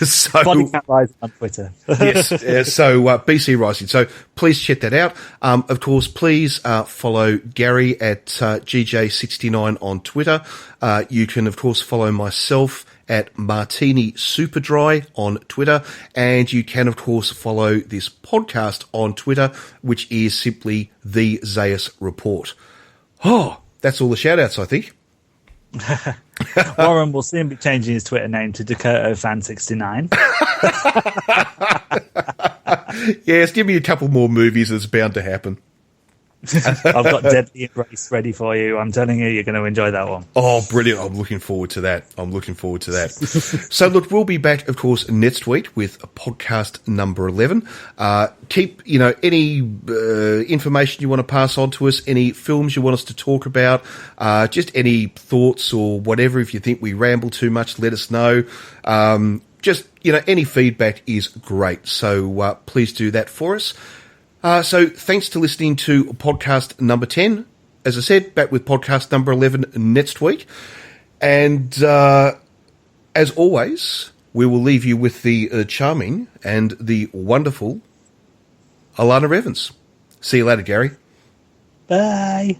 So, Body Count Rising on Twitter. Yes. So BC Rising. So please check that out. Of course, please follow Gary at GJ69 on Twitter. You can, of course, follow myself at Martini Superdry on Twitter, and you can, of course, follow this podcast on Twitter, which is simply the Zaius Report. Oh, that's all the shout-outs, I think. Warren will soon be changing his Twitter name to DakotaFan69. Yes, give me a couple more movies. It's bound to happen. I've got Deadly Embrace ready for you. I'm telling you, you're going to enjoy that one. Oh, brilliant. I'm looking forward to that. So, look, we'll be back, of course, next week with podcast number 11. Keep, any information you want to pass on to us, any films you want us to talk about, just any thoughts or whatever. If you think we ramble too much, let us know. Just, any feedback is great. So please do that for us. So thanks to listening to podcast number 10. As I said, back with podcast number 11 next week. And as always, we will leave you with the charming and the wonderful Alana Evans. See you later, Gary. Bye.